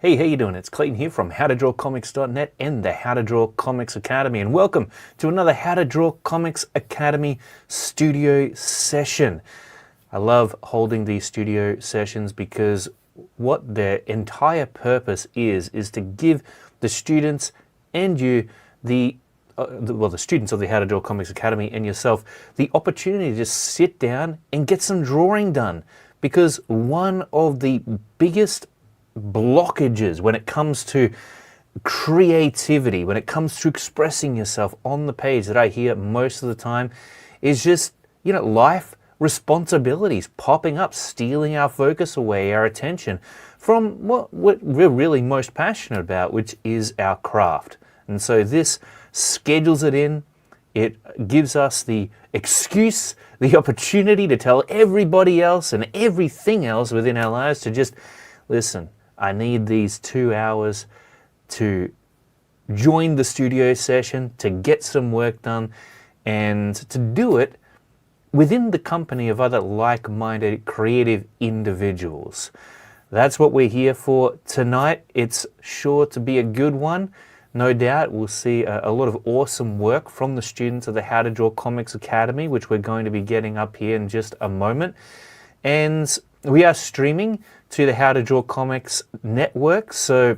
Hey, how you doing? It's Clayton here from howtodrawcomics.net and the How to Draw Comics Academy, and welcome to another How to Draw Comics Academy studio session. I love holding these studio sessions because what their entire purpose is to give the students and you the students of the How to Draw Comics Academy and yourself the opportunity to just sit down and get some drawing done. Because one of the biggest blockages when it comes to creativity, when it comes to expressing yourself on the page that I hear most of the time is just, life responsibilities popping up, stealing our focus away, our attention from what we're really most passionate about, which is our craft. And so this schedules it in. It gives us the excuse, the opportunity to tell everybody else and everything else within our lives to just, listen, I need these 2 hours to join the studio session, to get some work done, and to do it within the company of other like-minded creative individuals. That's what we're here for tonight. It's sure to be a good one. No doubt we'll see a lot of awesome work from the students of the How to Draw Comics Academy, which we're going to be getting up here in just a moment. And we are streaming to the How to Draw Comics network, so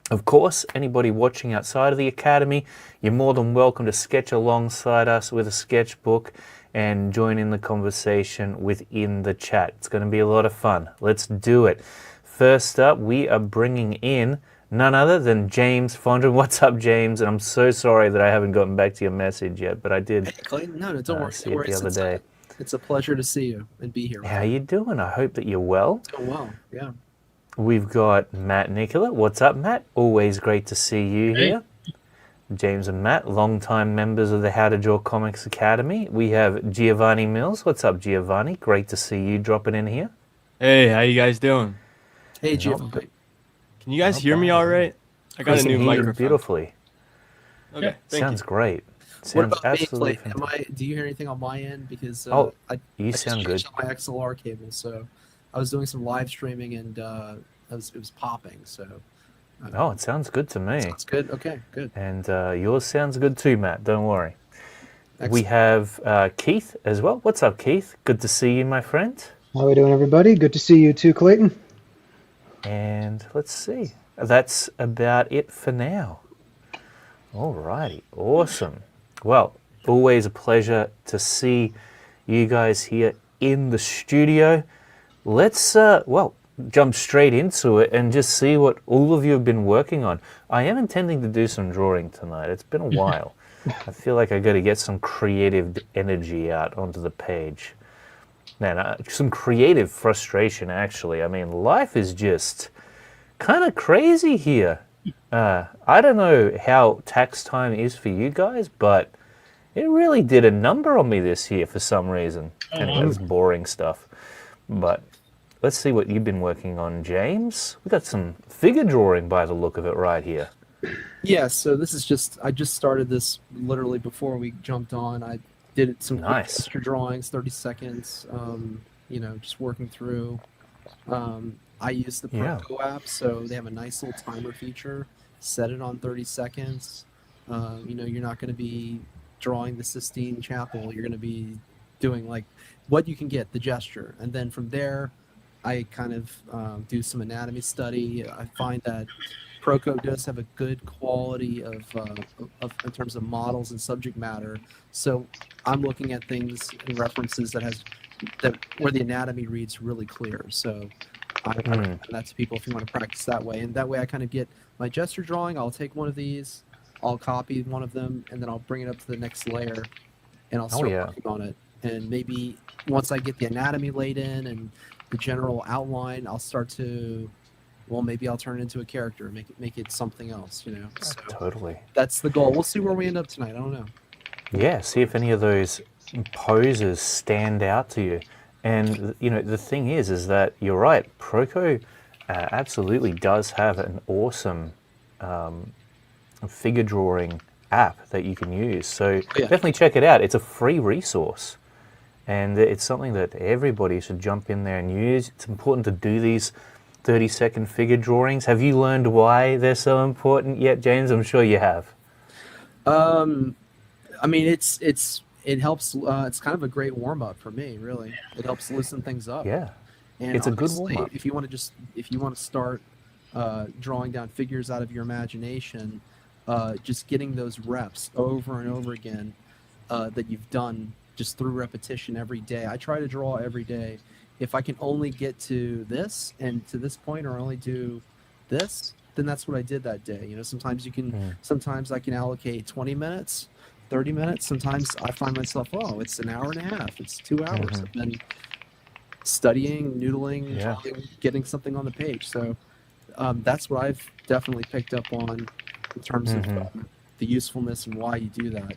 of course anybody watching outside of the Academy, you're more than welcome to sketch alongside us with a sketchbook and join in the conversation within the chat. It's going to be a lot of fun. Let's do it. First up, we are bringing in none other than James Fondren. What's up, James? And I'm so sorry that I haven't gotten back to your message yet, but I did. Hey, Clayton. No, don't worry. See it the other day. It's a pleasure to see you and be here. How you doing? I hope that you're well. Doing well, yeah. We've got Matt Nicola. What's up, Matt? Always great to see you here. James and Matt, longtime members of the How to Draw Comics Academy. We have Giovanni Mills. What's up, Giovanni? Great to see you dropping in here. Hey, how you guys doing? Hey, Giovanni. Can you guys hear me all right? I got a new microphone. Beautifully. Okay, sounds great. What about absolutely me? Do you hear anything on my end? Because you sound good. On my XLR cable, so I was doing some live streaming and it was popping. So. It sounds good to me. Sounds good. Okay, good. And yours sounds good too, Matt. Don't worry. Excellent. We have Keith as well. What's up, Keith? Good to see you, my friend. How are we doing, everybody? Good to see you too, Clayton. And let's see. That's about it for now. Alrighty, awesome. Well, always a pleasure to see you guys here in the studio. Let's jump straight into it and just see what all of you have been working on. I am intending to do some drawing tonight. It's been a while. I feel like I got to get some creative energy out onto the page. Man, some creative frustration, actually. I mean, life is just kind of crazy here. I don't know how tax time is for you guys, but it really did a number on me this year for some reason. Anyway, it's boring stuff. But let's see what you've been working on, James. We got some figure drawing by the look of it right here. Yeah, so this is I just started this literally before we jumped on. I did some extra drawings, 30 seconds, just working through. I use the Proco app, so they have a nice little timer feature. Set it on 30 seconds. You're not going to be drawing the Sistine Chapel. You're going to be doing like what you can get, the gesture. And then from there, I kind of do some anatomy study. I find that Proco does have a good quality of in terms of models and subject matter. So I'm looking at things and references where the anatomy reads really clear. So I recommend that to people if you want to practice that way. And that way I kind of get my gesture drawing. I'll take one of these, I'll copy one of them, and then I'll bring it up to the next layer, and I'll start working on it. And maybe once I get the anatomy laid in and the general outline, I'll start to, maybe I'll turn it into a character, make it something else, So Totally. That's the goal. We'll see where we end up tonight. I don't know. Yeah, see if any of those poses stand out to you. And, the thing is that you're right. Proco absolutely does have an awesome figure drawing app that you can use. So definitely check it out. It's a free resource. And it's something that everybody should jump in there and use. It's important to do these 30-second figure drawings. Have you learned why they're so important yet, James? I'm sure you have. I mean, it helps. It's kind of a great warm up for me, really. It helps loosen things up. Yeah. And It's a good obviously, warm-up. if you want to start drawing down figures out of your imagination, just getting those reps over and over again that you've done just through repetition every day. I try to draw every day. If I can only get to this and to this point, or only do this, then that's what I did that day. Sometimes I can allocate 20 minutes, 30 minutes. Sometimes I find myself, oh, it's an hour and a half. It's 2 hours. I've been studying, noodling, drawing, getting something on the page. So that's what I've definitely picked up on in terms of the usefulness and why you do that.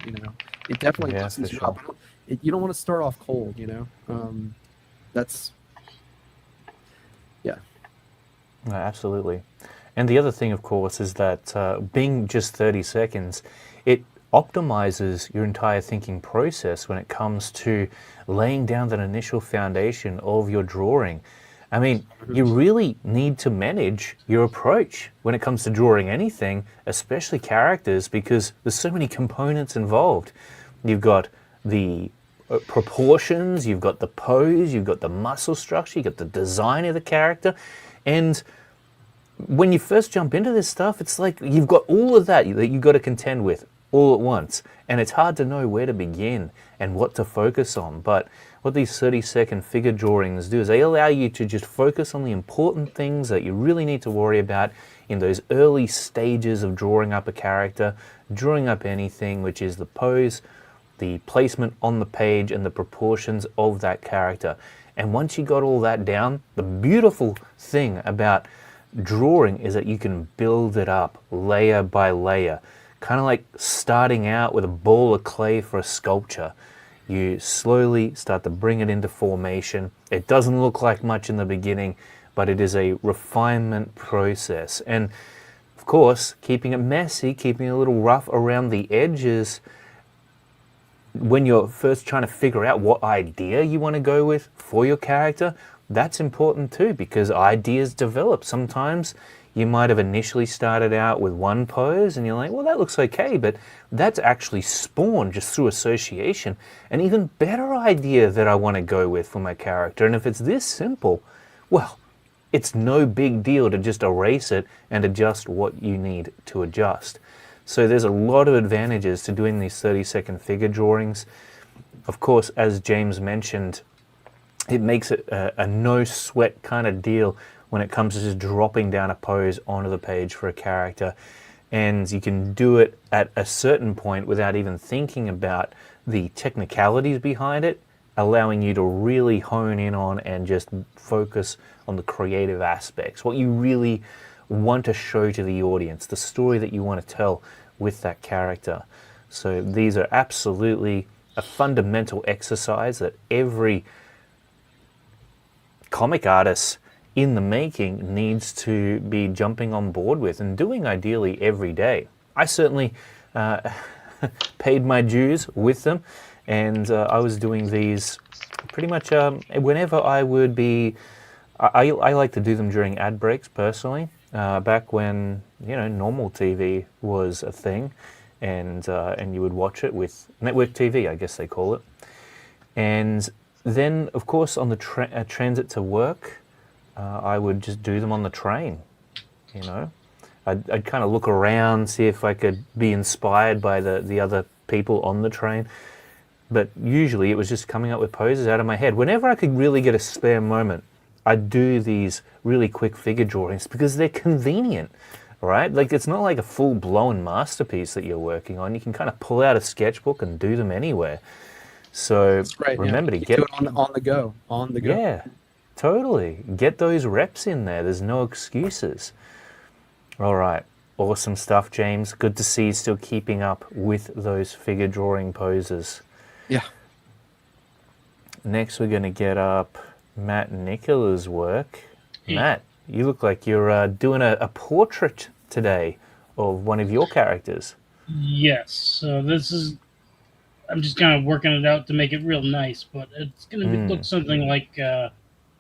It definitely loosens you up. You don't want to start off cold. That's No, absolutely. And the other thing, of course, is that being just 30 seconds, it optimizes your entire thinking process when it comes to laying down that initial foundation of your drawing. I mean, you really need to manage your approach when it comes to drawing anything, especially characters, because there's so many components involved. You've got the proportions, you've got the pose, you've got the muscle structure, you've got the design of the character, and when you first jump into this stuff, it's like you've got all of that you've got to contend with all at once, and it's hard to know where to begin and what to focus on. But what these 30-second figure drawings do is they allow you to just focus on the important things that you really need to worry about in those early stages of drawing up a character, drawing up anything, which is the pose, the placement on the page, and the proportions of that character. And once you got all that down, the beautiful thing about drawing is that you can build it up layer by layer, kind of like starting out with a ball of clay for a sculpture. You slowly start to bring it into formation. It doesn't look like much in the beginning, but it is a refinement process. And of course, keeping it messy, keeping it a little rough around the edges, when you're first trying to figure out what idea you want to go with for your character, that's important too, because ideas develop. Sometimes you might have initially started out with one pose and you're like, well, that looks okay, but that's actually spawned just through association an even better idea that I want to go with for my character. And if it's this simple, well, it's no big deal to just erase it and adjust what you need to adjust. So there's a lot of advantages to doing these 30-second figure drawings. Of course, as James mentioned, it makes it a no sweat kind of deal when it comes to just dropping down a pose onto the page for a character. And you can do it at a certain point without even thinking about the technicalities behind it, allowing you to really hone in on and just focus on the creative aspects, what you really want to show to the audience, the story that you want to tell with that character. So these are absolutely a fundamental exercise that every comic artist in the making needs to be jumping on board with and doing ideally every day. I certainly paid my dues with them, and I was doing these pretty much whenever I would be. I like to do them during ad breaks personally. Back when normal TV was a thing, and you would watch it with network TV, I guess they call it. And then, of course, on the transit to work, I would just do them on the train. I'd kind of look around, see if I could be inspired by the other people on the train. But usually it was just coming up with poses out of my head. Whenever I could really get a spare moment, I'd do these really quick figure drawings because they're convenient, right? Like, it's not like a full-blown masterpiece that you're working on. You can kind of pull out a sketchbook and do them anywhere. So that's right, remember to do get it on the go. Yeah, totally. Get those reps in there. There's no excuses. All right. Awesome stuff, James. Good to see you still keeping up with those figure drawing poses. Yeah. Next, we're going to get up Matt Nicola's work. Matt, you look like you're doing a portrait today of one of your characters. Yes. So I'm just kind of working it out to make it real nice, but it's going to look something like, hang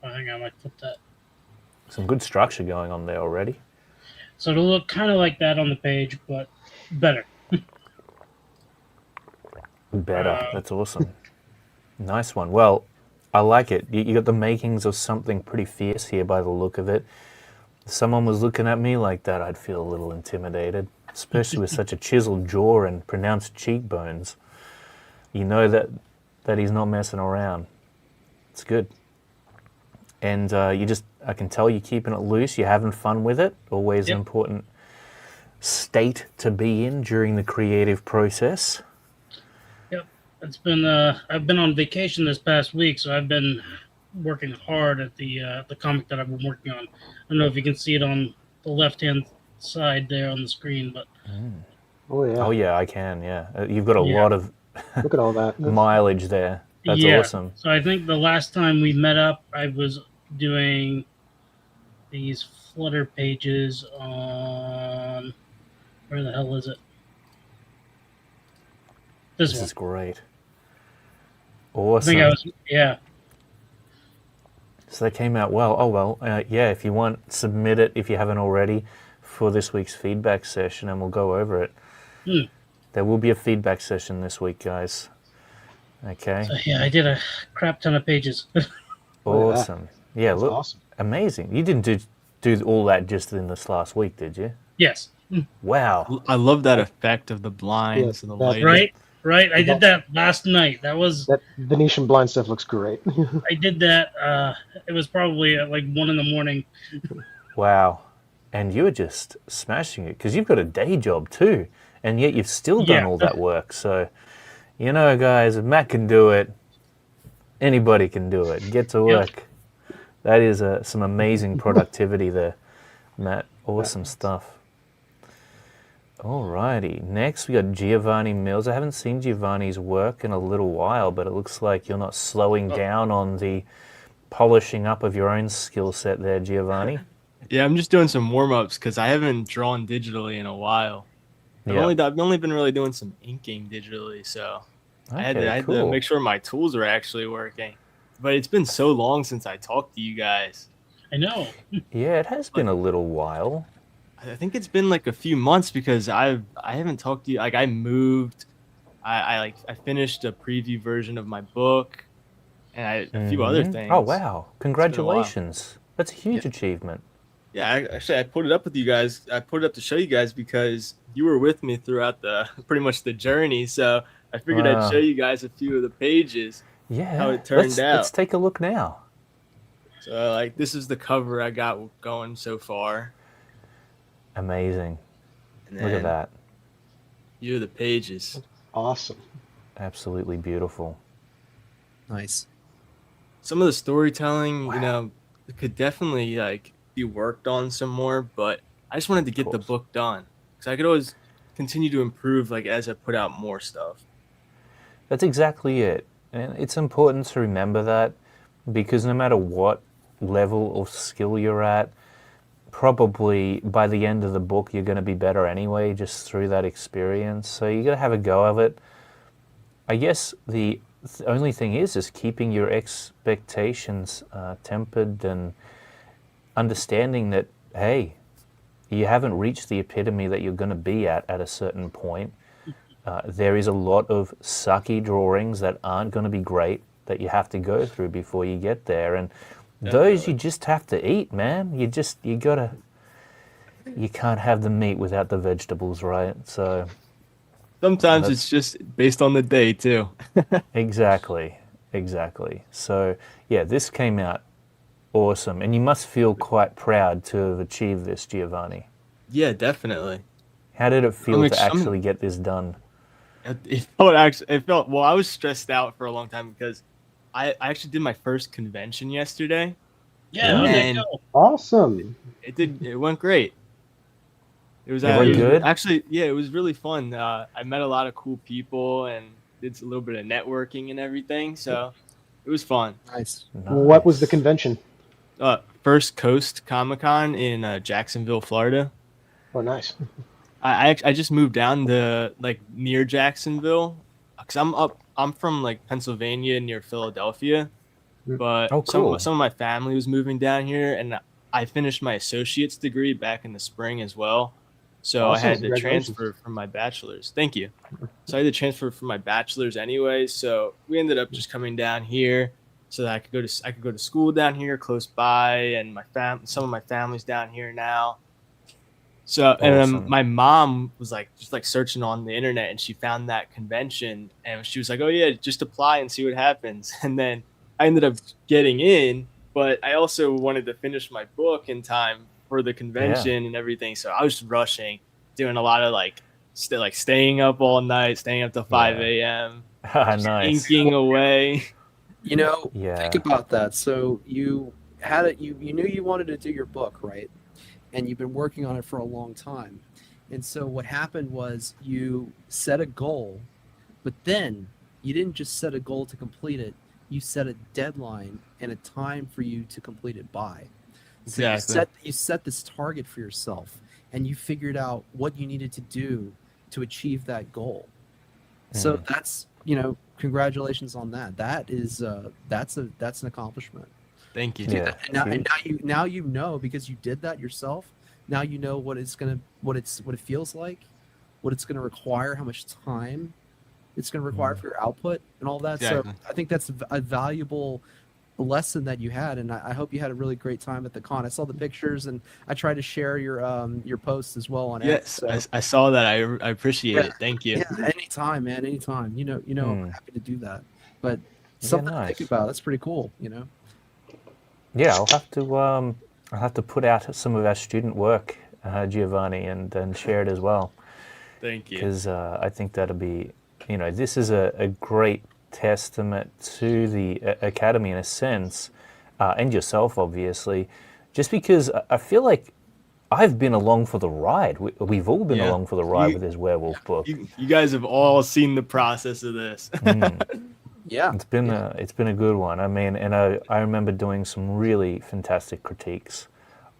on, I flip that. Some good structure going on there already. So it'll look kind of like that on the page, but better. Better. That's awesome. Nice one. Well, I like it. You got the makings of something pretty fierce here by the look of it. If someone was looking at me like that, I'd feel a little intimidated, especially with such a chiseled jaw and pronounced cheekbones. You know that he's not messing around. It's good. And I can tell you're keeping it loose. You're having fun with it. Always an important state to be in during the creative process. Yep. It's been I've been on vacation this past week, so I've been working hard at the comic that I've been working on. I don't know if you can see it on the left-hand side there on the screen, but Oh yeah. Oh yeah, I can. Yeah, you've got a lot of Look at all that. mileage there. That's awesome. So I think the last time we met up, I was doing these Flutter pages on where the hell is it? This This one. is great. I Awesome. think I was So that came out well. Oh well, yeah. If you want, submit it if you haven't already for this week's feedback session, and we'll go over it. There will be a feedback session this week, guys. Okay. So yeah, I did a crap ton of pages. Awesome. Yeah, That's look, awesome. amazing. You didn't do all that just in this last week, did you? Yes. Wow. I love that effect of the blinds and the that- lighting. Right. I did that last night. That was That Venetian blind stuff looks great. I did that. It was probably at like 1 a.m. Wow. And you were just smashing it because you've got a day job too, and yet you've still done all that work. So, you know, guys, if Matt can do it, anybody can do it. Get to work. That is some amazing productivity there, Matt. Awesome stuff. Alrighty, next we got Giovanni Mills. I haven't seen Giovanni's work in a little while, but it looks like you're not slowing down on the polishing up of your own skill set there, Giovanni. Yeah, I'm just doing some warm-ups because I haven't drawn digitally in a while. I've only been really doing some inking digitally, so I had to make sure my tools are actually working. But it's been so long since I talked to you guys. I know. Yeah, it has been a little while. I think it's been like a few months because I haven't talked to you. Like I moved, I finished a preview version of my book, and a few other things. Oh wow! Congratulations! That's a huge achievement. Yeah, I put it up with you guys. I put it up to show you guys because you were with me throughout pretty much the journey. So I figured I'd show you guys a few of the pages. Yeah, how it turned out. Let's take a look now. So like this is the cover I got going so far. Amazing. And Look at that. Here are the pages. Awesome. Absolutely beautiful. Nice. Some of the storytelling, you know, could definitely like be worked on some more, but I just wanted to get the book done because I could always continue to improve like as I put out more stuff. That's exactly it. And it's important to remember that because no matter what level of skill you're at, probably by the end of the book you're going to be better anyway just through that experience. So you got to have a go of it. I guess the only thing is keeping your expectations tempered and understanding that, hey, you haven't reached the epitome that you're going to be at a certain point. There is a lot of sucky drawings that aren't going to be great that you have to go through before you get there. And those you just have to eat, man. You can't have the meat without the vegetables, right? So sometimes it's just based on the day too. Exactly. So yeah, this came out awesome, and you must feel quite proud to have achieved this, Giovanni. Yeah, definitely. How did it feel to actually get this done? It felt well. I was stressed out for a long time because I actually did my first convention yesterday. Yeah, and awesome. It went great. It was good. Actually, yeah, it was really fun. I met a lot of cool people and did a little bit of networking and everything. So it was fun. Nice. What was the convention? First Coast Comic-Con in Jacksonville, Florida. Oh, nice. I just moved down to like near Jacksonville because I'm from like Pennsylvania near Philadelphia, but cool. some of my family was moving down here, and I finished my associate's degree back in the spring as well. So I Awesome. had to Congratulations. transfer from my bachelor's. Thank you. So I had to transfer from my bachelor's anyway. So we ended up just coming down here so that I could go to school down here close by, and some of my family's down here now. So and then Awesome. my mom was like just like searching on the internet, and she found that convention, and she was like, "Oh yeah, just apply and see what happens." And then I ended up getting in, but I also wanted to finish my book in time for the convention and everything. So I was just rushing, doing a lot of like staying up all night, staying up till 5 a.m., just Nice. inking away. You know, Yeah. think about that. So you had it. You knew you wanted to do your book, right? And you've been working on it for a long time. And so what happened was you set a goal, but then you didn't just set a goal to complete it. You set a deadline and a time for you to complete it by. So Exactly. you set this target for yourself, and you figured out what you needed to do to achieve that goal. So that's, congratulations on that. That's an accomplishment. Thank you. Yeah. And now you know, because you did that yourself. Now you know what it feels like, what it's gonna require, how much time it's gonna require for your output and all that. Exactly. So I think that's a valuable lesson that you had, and I hope you had a really great time at the con. I saw the pictures, and I tried to share your posts as well on X. Yes, So I saw that. I appreciate it. Thank you. yeah, anytime, man, anytime. I'm happy to do that. But Yeah, something to nice. think about. That's pretty cool. Yeah, I'll have to put out some of our student work, Giovanni, and share it as well, Thank you. because I think that'll be, this is a great testament to the academy in a sense, and yourself obviously, just because I feel like I've been along for the ride. We've all been along for the ride with this werewolf book. You guys have all seen the process of this. Yeah, It's been a good one. I mean, and I remember doing some really fantastic critiques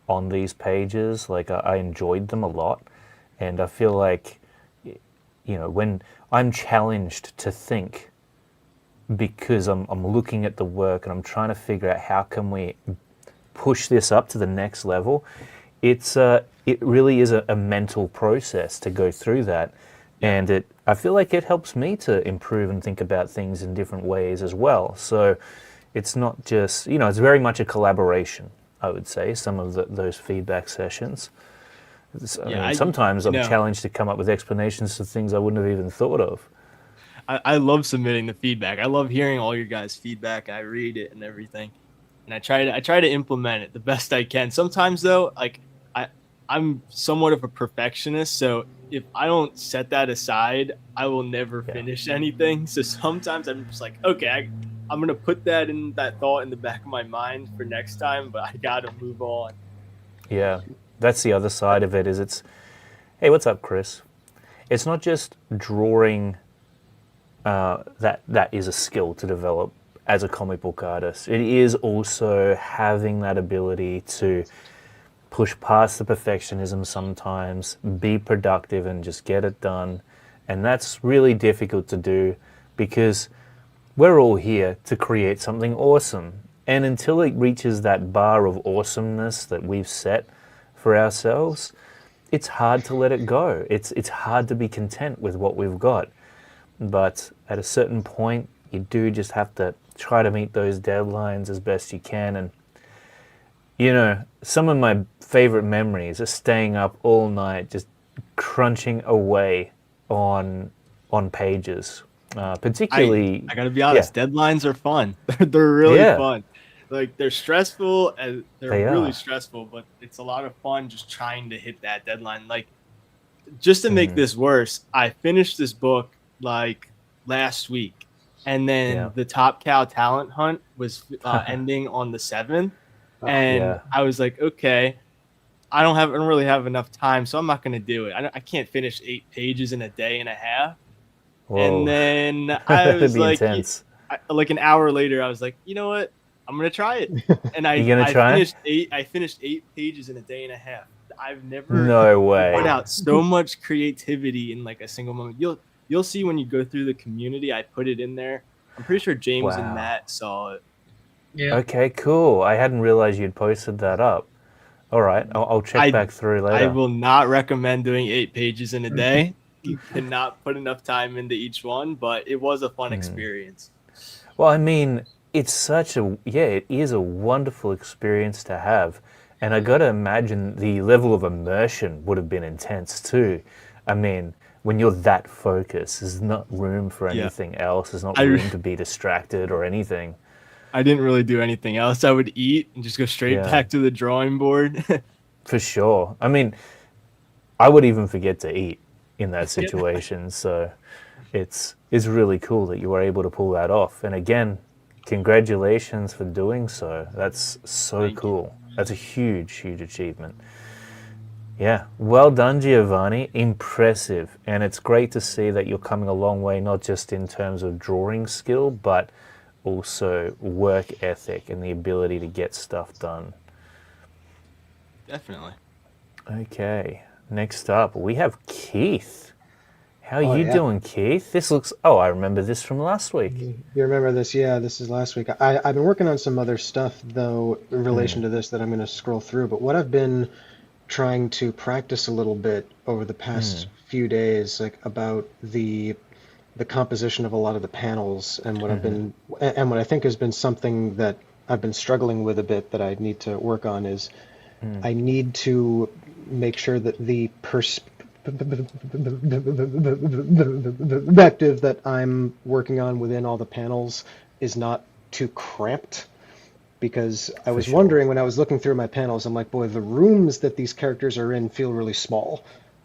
on these pages. Like I enjoyed them a lot, and I feel like, when I'm challenged to think, because I'm looking at the work and I'm trying to figure out how can we push this up to the next level. It really is a mental process to go through that. And I feel like it helps me to improve and think about things in different ways as well. So it's not just, it's very much a collaboration, I would say, some of those feedback sessions. Sometimes I'm challenged to come up with explanations to things I wouldn't have even thought of. I love submitting the feedback. I love hearing all your guys' feedback. I read it and everything. And I try to implement it the best I can. Sometimes though, like I'm somewhat of a perfectionist, so if I don't set that aside, I will never finish anything. So sometimes I'm just like, okay, I'm gonna put that thought in the back of my mind for next time, but I gotta move on. Yeah, that's the other side of it. Hey, what's up, Chris? It's not just drawing. That is a skill to develop as a comic book artist. It is also having that ability to push past the perfectionism sometimes, be productive and just get it done. And that's really difficult to do because we're all here to create something awesome. And until it reaches that bar of awesomeness that we've set for ourselves, it's hard to let it go. It's hard to be content with what we've got. But at a certain point, you do just have to try to meet those deadlines as best you can. And some of my favorite memories are staying up all night, just crunching away on pages. Particularly, I gotta be honest, deadlines are fun. They're really fun. Like they're stressful and they're really stressful, but it's a lot of fun just trying to hit that deadline. Like just to make this worse, I finished this book like last week, and then the Top Cow talent hunt was ending on the 7th. And I was like, okay, I don't really have enough time, so I'm not going to do it. I can't finish 8 pages in a day and a half. Whoa. And then I was like, like an hour later, I was like, you know what? I'm going to try it. And I finished 8 pages in a day and a half. I've never put out so much creativity in like a single moment. You'll see when you go through the community. I put it in there. I'm pretty sure James and Matt saw it. Yeah. Okay, cool. I hadn't realized you'd posted that up. All right, I'll check back through later. I will not recommend doing 8 pages in a day. You cannot put enough time into each one, but it was a fun experience. Well, I mean, it is a wonderful experience to have. And I got to imagine the level of immersion would have been intense too. I mean, when you're that focused, there's not room for anything else. There's not room to be distracted or anything. I didn't really do anything else. I would eat and just go straight back to the drawing board. For sure. I mean, I would even forget to eat in that situation. So it's really cool that you were able to pull that off. And again, congratulations for doing so. That's so cool. That's a huge, huge achievement. Yeah, well done, Giovanni. Impressive. And it's great to see that you're coming a long way, not just in terms of drawing skill, but also work ethic and the ability to get stuff done. Definitely. Okay, next up, we have Keith. How are you doing, Keith? This looks... Oh, I remember this from last week. You remember this? Yeah, this is last week. I've been working on some other stuff, though, in relation to this that I'm going to scroll through. But what I've been trying to practice a little bit over the past few days, like about the composition of a lot of the panels, and what I've been, and what I think has been something that I've been struggling with a bit that I need to work on is I need to make sure that the perspective that I'm working on within all the panels is not too cramped, because I was wondering when I was looking through my panels, I'm like, boy, the rooms that these characters are in feel really small,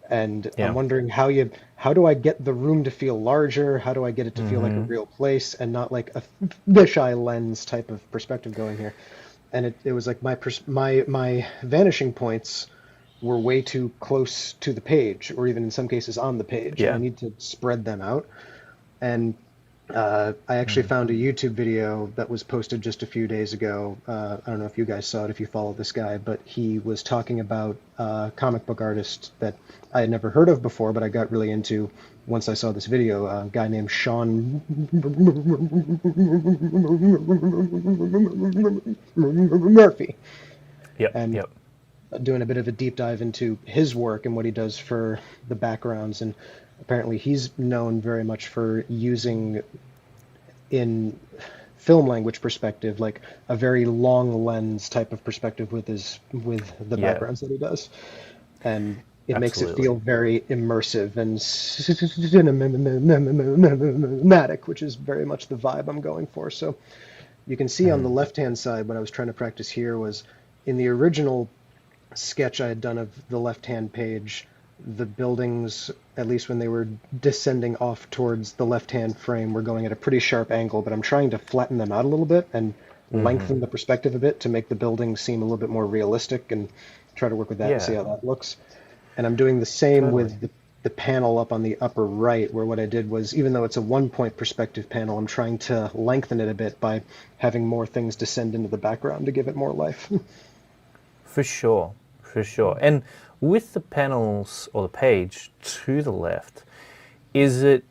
and I'm wondering how do I get the room to feel larger? How do I get it to feel like a real place and not like a fisheye lens type of perspective going here? And it was like my vanishing points were way too close to the page, or even in some cases on the page. I need to spread them out. And I actually found a YouTube video that was posted just a few days ago. I don't know if you guys saw it, if you follow this guy, but he was talking about a comic book artist that I had never heard of before, but I got really into once I saw this video, a guy named Sean Murphy. Doing a bit of a deep dive into his work and what he does for the backgrounds, and apparently he's known very much for using, in film language perspective, like a very long lens type of perspective with the backgrounds that he does, and it makes it feel very immersive and cinematic, which is very much the vibe I'm going for. So you can see on the left hand side, what I was trying to practice here was in the original sketch I had done of the left-hand page, the buildings, at least when they were descending off towards the left-hand frame, were going at a pretty sharp angle, but I'm trying to flatten them out a little bit and lengthen the perspective a bit to make the buildings seem a little bit more realistic, and try to work with that and see how that looks. And I'm doing the same with the panel up on the upper right, where what I did was, even though it's a one-point perspective panel, I'm trying to lengthen it a bit by having more things descend into the background to give it more life. For sure. And with the panels or the page to the left, is it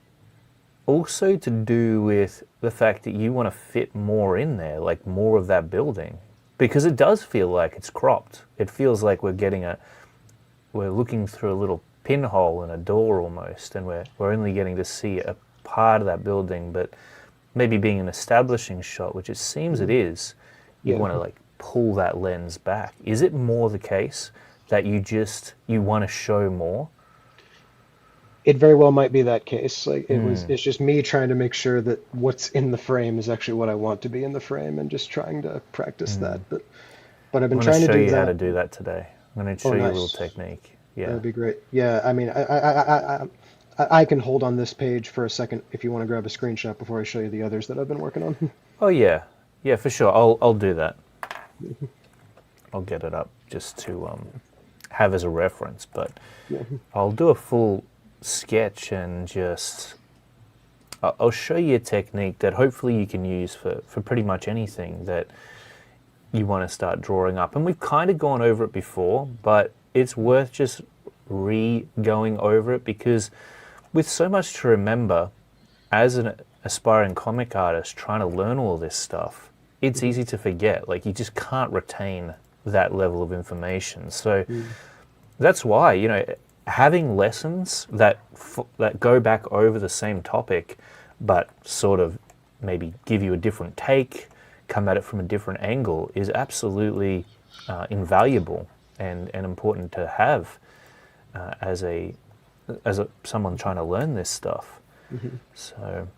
also to do with the fact that you want to fit more in there, like more of that building? Because it does feel like it's cropped. It feels like we're looking through a little pinhole in a door almost, and we're only getting to see a part of that building, but maybe being an establishing shot, which it seems it is, you want to like pull that lens back. Is it more the case that you want to show more? It very well might be that case. Like it's just me trying to make sure that what's in the frame is actually what I want to be in the frame, and just trying to practice that. But I've been trying to do that. I'm going to show you how to do that today. I'm going to show you a little technique. Yeah, that'd be great. Yeah, I mean, I can hold on this page for a second if you want to grab a screenshot before I show you the others that I've been working on. Oh yeah, for sure. I'll do that. I'll get it up just to have as a reference, but I'll do a full sketch and I'll show you a technique that hopefully you can use for pretty much anything that you want to start drawing up. And we've kind of gone over it before, but it's worth just going over it, because with so much to remember as an aspiring comic artist trying to learn all this stuff, it's easy to forget. Like, you just can't retain that level of information. So that's why, you know, having lessons that that go back over the same topic, but sort of maybe give you a different take, come at it from a different angle, is absolutely invaluable and important to have as a someone trying to learn this stuff. So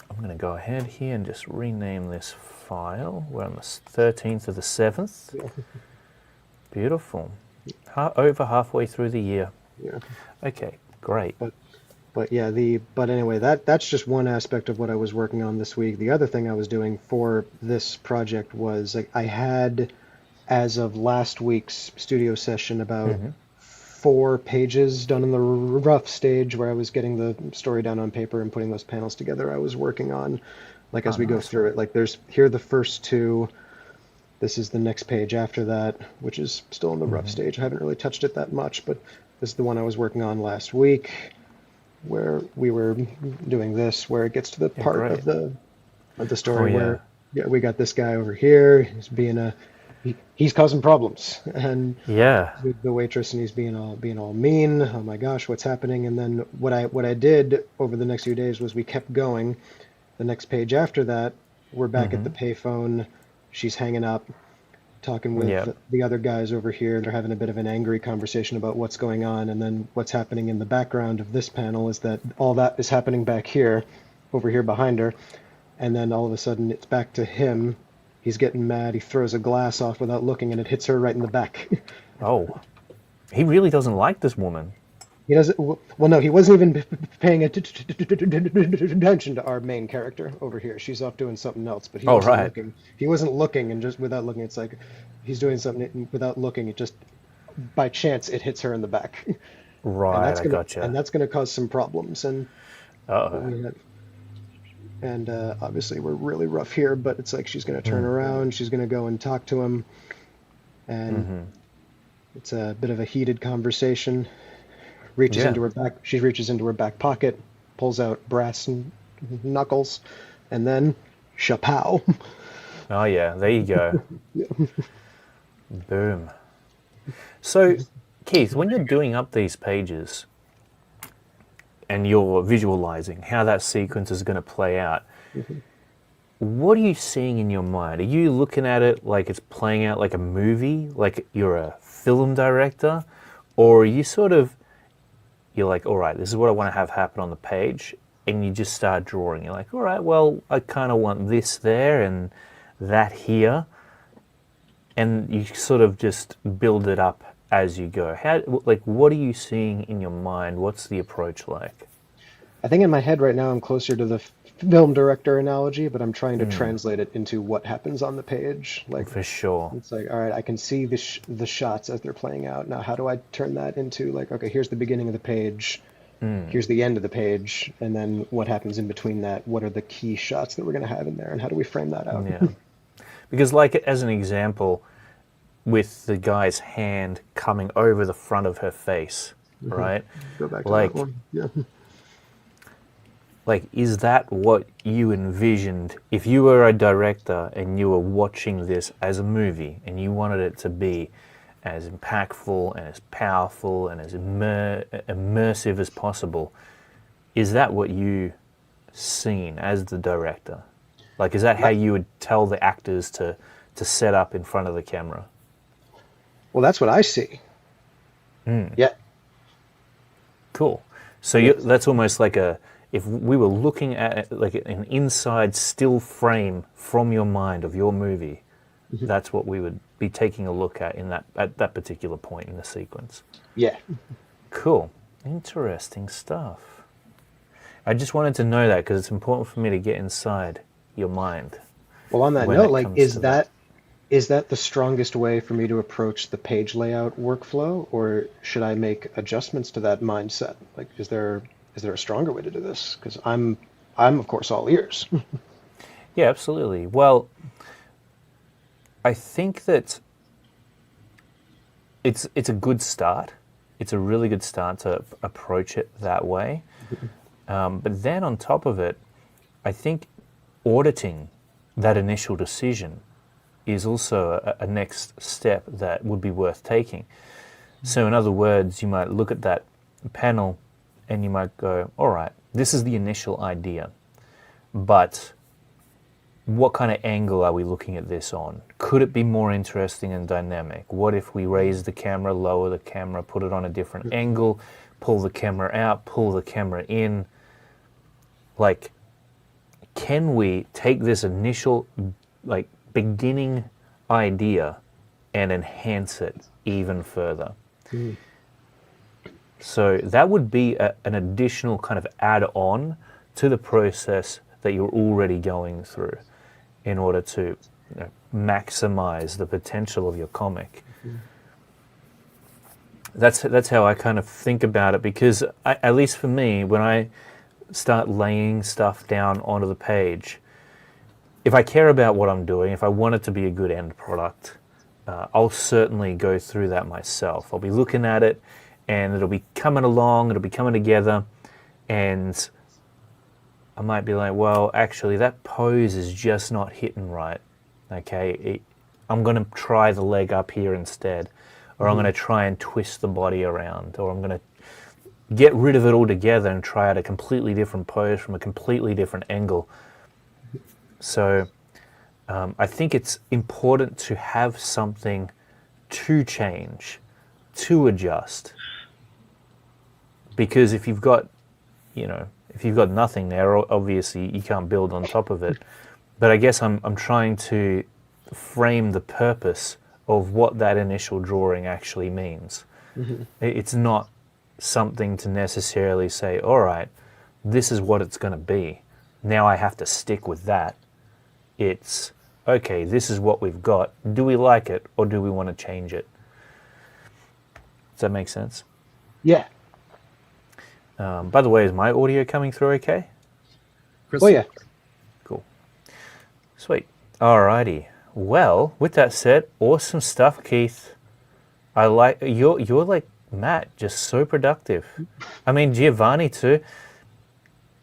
I'm going to go ahead here and just rename this file. We're on the 13th of the 7th. Beautiful. Over halfway through the year. Yeah. Okay, great. But yeah, but anyway, that's just one aspect of what I was working on this week. The other thing I was doing for this project was I had, as of last week's studio session, about 4 pages done in the rough stage where I was getting the story down on paper and putting those panels together. I was working on, like, as we go through it, like here are the first 2. This is the next page after that, which is still in the rough stage. I haven't really touched it that much, but this is the one I was working on last week, where we were doing this, where it gets to the part of the story where we got this guy over here. He's being he's causing problems, and with the waitress, and he's being all mean. Oh my gosh, what's happening? And then what I did over the next few days was we kept going. The next page after that, we're back at the payphone. She's hanging up, talking with the other guys over here. They're having a bit of an angry conversation about what's going on. And then what's happening in the background of this panel is that all that is happening back here, over here behind her. And then all of a sudden it's back to him. He's getting mad. He throws a glass off without looking, and it hits her right in the back. Oh, he really doesn't like this woman. He doesn't. Well, no, he wasn't even paying attention to our main character over here. She's off doing something else, but he wasn't looking. He wasn't looking, and just without looking, it's like he's doing something without looking. It just, by chance, it hits her in the back. Right, I gotcha. And that's going to cause some problems. And obviously we're really rough here, but it's like she's going to turn around. She's going to go and talk to him, and it's a bit of a heated conversation. She reaches into her back pocket, pulls out brass knuckles, and then shapow. Oh yeah, there you go. Boom. So, Keith, when you're doing up these pages and you're visualizing how that sequence is going to play out, what are you seeing in your mind? Are you looking at it like it's playing out like a movie, like you're a film director, or are you you're like, all right, this is what I want to have happen on the page, and you just start drawing. You're like, all right, well, I kind of want this there and that here, and you sort of just build it up as you go. What are you seeing in your mind? What's the approach like? I think in my head right now I'm closer to the film director analogy, but I'm trying to translate it into what happens on the page. Like, for sure. It's like, all right, I can see the shots as they're playing out. Now, how do I turn that into, like, okay, here's the beginning of the page, here's the end of the page, and then what happens in between that? What are the key shots that we're going to have in there, and how do we frame that out? Yeah. Because, like, as an example, with the guy's hand coming over the front of her face, right? Go back to that one. Yeah. Like, is that what you envisioned if you were a director and you were watching this as a movie and you wanted it to be as impactful and as powerful and as immersive as possible? Is that what you seen as the director? Like, is that how you would tell the actors to set up in front of the camera? Well, that's what I see. Yeah. Cool. So that's almost like if we were looking at like an inside still frame from your mind of your movie, that's what we would be taking a look at at that particular point in the sequence. Yeah. Cool. Interesting stuff. I just wanted to know that because it's important for me to get inside your mind. Well, on that note, like, is that the strongest way for me to approach the page layout workflow, or should I make adjustments to that mindset? Like, is there a stronger way to do this? Because I'm of course all ears. Yeah, absolutely. Well, I think that it's a good start. It's a really good start to approach it that way. But then on top of it, I think auditing that initial decision is also a next step that would be worth taking. So in other words, you might look at that panel and you might go, all right, this is the initial idea, but what kind of angle are we looking at this on? Could it be more interesting and dynamic? What if we raise the camera, lower the camera, put it on a different angle, pull the camera out, pull the camera in? Like, can we take this initial, like, beginning idea and enhance it even further? So that would be an additional kind of add-on to the process that you're already going through in order to maximize the potential of your comic. That's how I kind of think about it, because at least for me, when I start laying stuff down onto the page, if I care about what I'm doing, if I want it to be a good end product, I'll certainly go through that myself. I'll be looking at it and it'll be coming along, it'll be coming together, and I might be like, well, actually that pose is just not hitting right. Okay, I'm going to try the leg up here instead, or I'm going to try and twist the body around, or I'm going to get rid of it altogether and try out a completely different pose from a completely different angle. So I think it's important to have something to change, to adjust, because if you've got, if you've got nothing there, obviously you can't build on top of it. But I guess I'm trying to frame the purpose of what that initial drawing actually means. It's not something to necessarily say, all right, this is what it's going to be. Now I have to stick with that. It's, okay, this is what we've got. Do we like it, or do we want to change it? Does that make sense? Yeah. By the way, is my audio coming through okay? Chris, Oh yeah. Cool. Sweet. Alrighty. Well, with that said, awesome stuff, Keith. I like you're like Matt, just so productive. I mean, Giovanni too,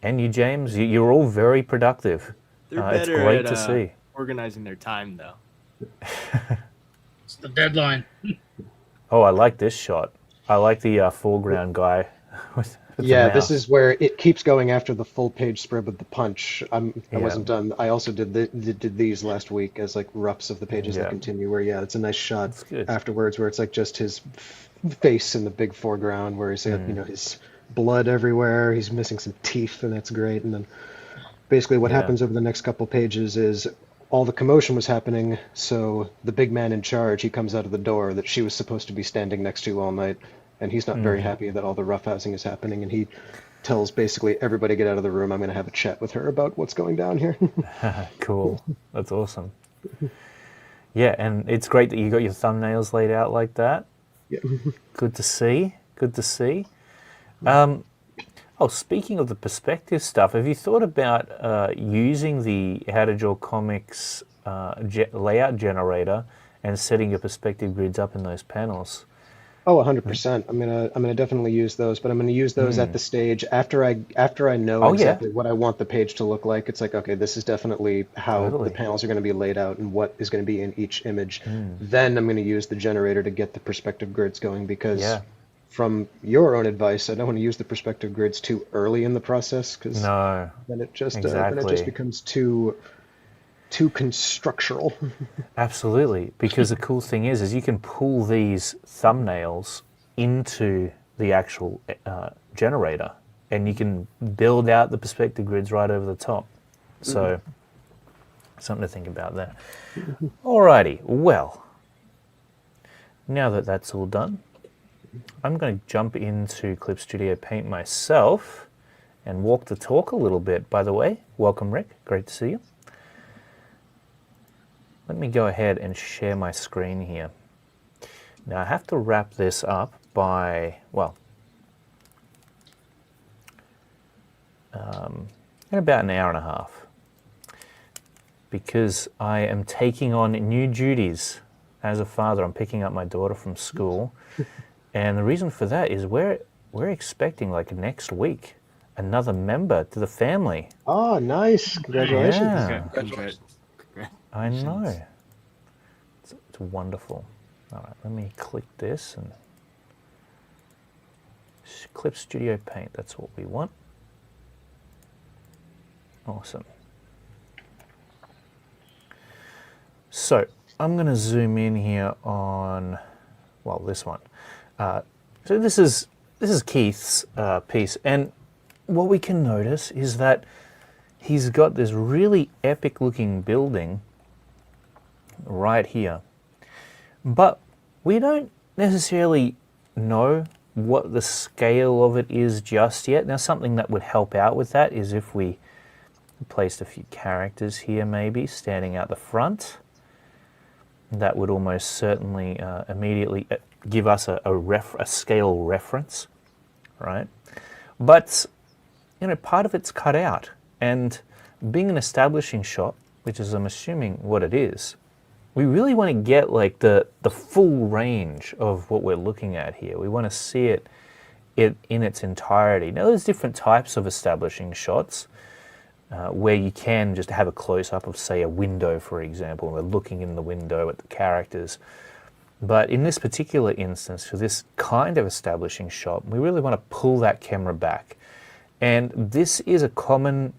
and you, James. You're all very productive. They're better it's great at to see. organizing their time, though. It's the deadline. Oh, I like this shot. I like the foreground guy. with Yeah, the this mouse. is where it keeps going after the full page spread with the punch. I Yeah. wasn't done. I also did these last week as like roughs of the pages Yeah. that continue. Where it's a nice shot That's good. afterwards where it's like just his face in the big foreground where he's got his blood everywhere. He's missing some teeth, and that's great. And then basically what Yeah. happens over the next couple pages is all the commotion was happening. So the big man in charge, he comes out of the door that she was supposed to be standing next to all night. And he's not very happy that all the roughhousing is happening, and he tells basically everybody get out of the room. I'm going to have a chat with her about what's going down here. Cool. That's awesome. Yeah, and it's great that you got your thumbnails laid out like that. Yeah. Good to see. Good to see. Speaking of the perspective stuff, have you thought about using the How to Draw Comics layout generator and setting your perspective grids up in those panels? Oh, 100%. I'm gonna definitely use those, but I'm gonna use those at the stage after I know exactly what I want the page to look like. It's like, okay, this is definitely how the panels are going to be laid out and what is going to be in each image. Then I'm going to use the generator to get the perspective grids going, because from your own advice, I don't want to use the perspective grids too early in the process, because then it just becomes too constructural. Absolutely, because the cool thing is you can pull these thumbnails into the actual generator, and you can build out the perspective grids right over the top. So, something to think about there. Alrighty, well, now that that's all done, I'm going to jump into Clip Studio Paint myself and walk the talk a little bit. By the way, welcome, Rick. Great to see you. Let me go ahead and share my screen here. Now I have to wrap this up by, in about an hour and a half, because I am taking on new duties as a father. I'm picking up my daughter from school, and the reason for that is we're expecting, like, next week, another member to the family. Oh, nice. Congratulations. Yeah. Congratulations. I know. It's wonderful. All right, let me click this and Clip Studio Paint. That's what we want. Awesome. So I'm going to zoom in here on, well, this one. So this is Keith's piece, and what we can notice is that he's got this really epic looking building right here, but we don't necessarily know what the scale of it is just yet. Now, something that would help out with that is if we placed a few characters here, maybe standing out the front. That would almost certainly immediately give us a scale reference, right? But you know, part of it's cut out, and being an establishing shot, which is I'm assuming what it is, we really want to get like the full range of what we're looking at here. We want to see it in its entirety. Now, there's different types of establishing shots where you can just have a close-up of, say, a window, for example. We're looking in the window at the characters. But in this particular instance, for this kind of establishing shot, we really want to pull that camera back. And this is a common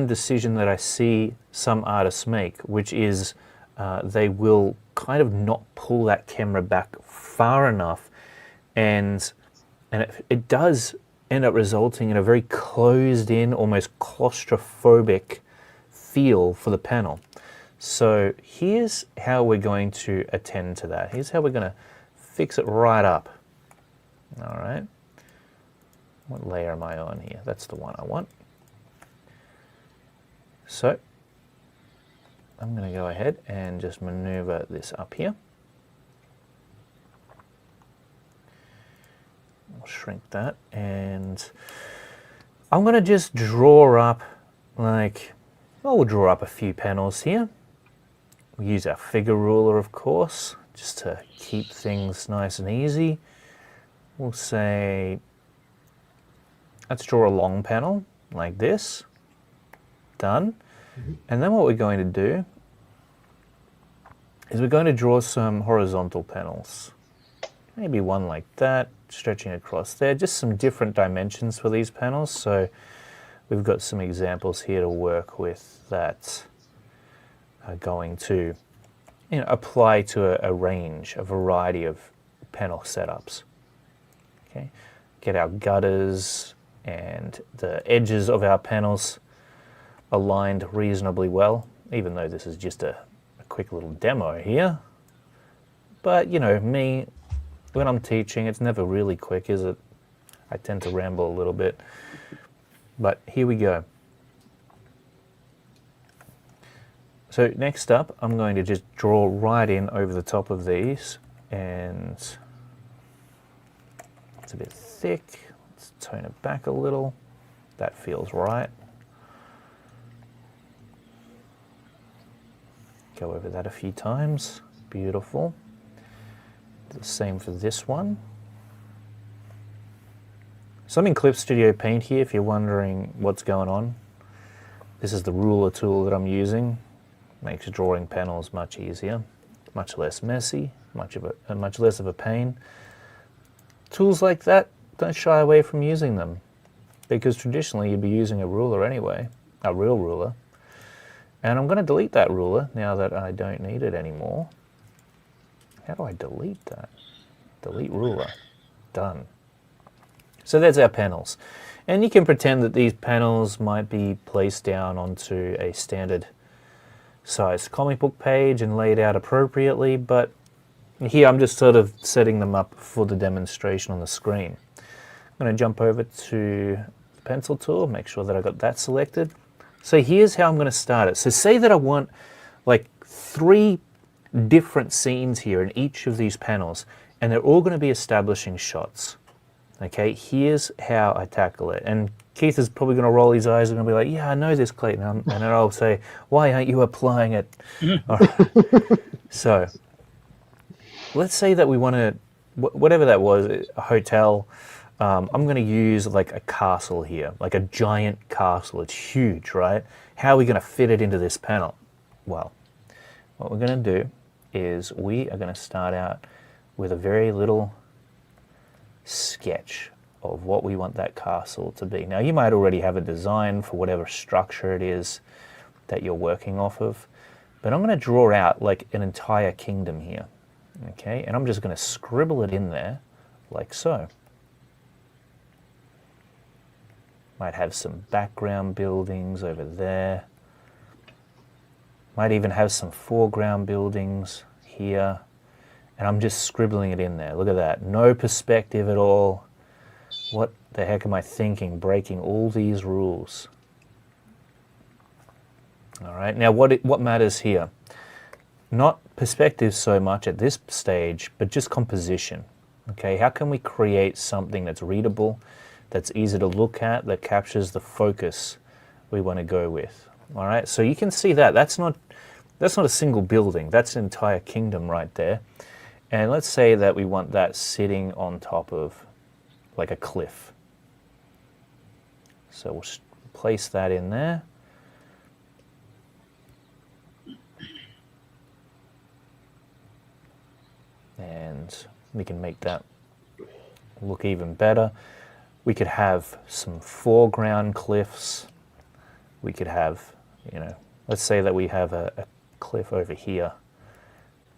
decision that I see some artists make, which is they will kind of not pull that camera back far enough, and it does end up resulting in a very closed in, almost claustrophobic feel for the panel. So here's how we're going to attend to that. Here's how we're going to fix it right up. All right. What layer am I on here? That's the one I want. So I'm going to go ahead and just maneuver this up here. I'll shrink that, and I'm going to just draw up, we'll draw up a few panels here. We'll use our figure ruler, of course, just to keep things nice and easy. We'll say, let's draw a long panel like this. Done. And then what we're going to do is we're going to draw some horizontal panels. Maybe one like that, stretching across there. Just some different dimensions for these panels. So we've got some examples here to work with that are going to, you know, apply to a range, a variety of panel setups. Okay, get our gutters and the edges of our panels aligned reasonably well, even though this is just a quick little demo here. But you know, me, when I'm teaching, it's never really quick, is it? I tend to ramble a little bit. But here we go. So next up, I'm going to just draw right in over the top of these, and it's a bit thick. Let's tone it back a little. That feels right. Go over that a few times. Beautiful. Do the same for this one. So I'm in Clip Studio Paint here, if you're wondering what's going on. This is the ruler tool that I'm using. Makes drawing panels much easier, much less messy, much less of a pain. Tools like that, don't shy away from using them, because traditionally you'd be using a ruler anyway, a real ruler. And I'm going to delete that ruler now that I don't need it anymore. How do I delete that? Delete ruler. Done. So there's our panels. And you can pretend that these panels might be placed down onto a standard sized comic book page and laid out appropriately, but here I'm just sort of setting them up for the demonstration on the screen. I'm going to jump over to the pencil tool, make sure that I got that selected. So here's how I'm going to start it. So say that I want like 3 different scenes here in each of these panels, and they're all going to be establishing shots. Okay, here's how I tackle it. And Keith is probably going to roll his eyes and going to be like, yeah, I know this, Clayton. And then I'll say, why aren't you applying it? All right. So let's say that we want to, whatever that was, a hotel. I'm going to use like a castle here, like a giant castle. It's huge, right? How are we going to fit it into this panel? Well, what we're going to do is we are going to start out with a very little sketch of what we want that castle to be. Now, you might already have a design for whatever structure it is that you're working off of, but I'm going to draw out like an entire kingdom here, okay? And I'm just going to scribble it in there like so. Might have some background buildings over there. Might even have some foreground buildings here. And I'm just scribbling it in there. Look at that. No perspective at all. What the heck am I thinking? Breaking all these rules. All right. Now, what matters here? Not perspective so much at this stage, but just composition. Okay. How can we create something that's readable, that's easy to look at, that captures the focus we want to go with? All right. So you can see that. That's not a single building. That's an entire kingdom right there. And let's say that we want that sitting on top of like a cliff. So we'll place that in there. And we can make that look even better. We could have some foreground cliffs. We could have, let's say that we have a cliff over here,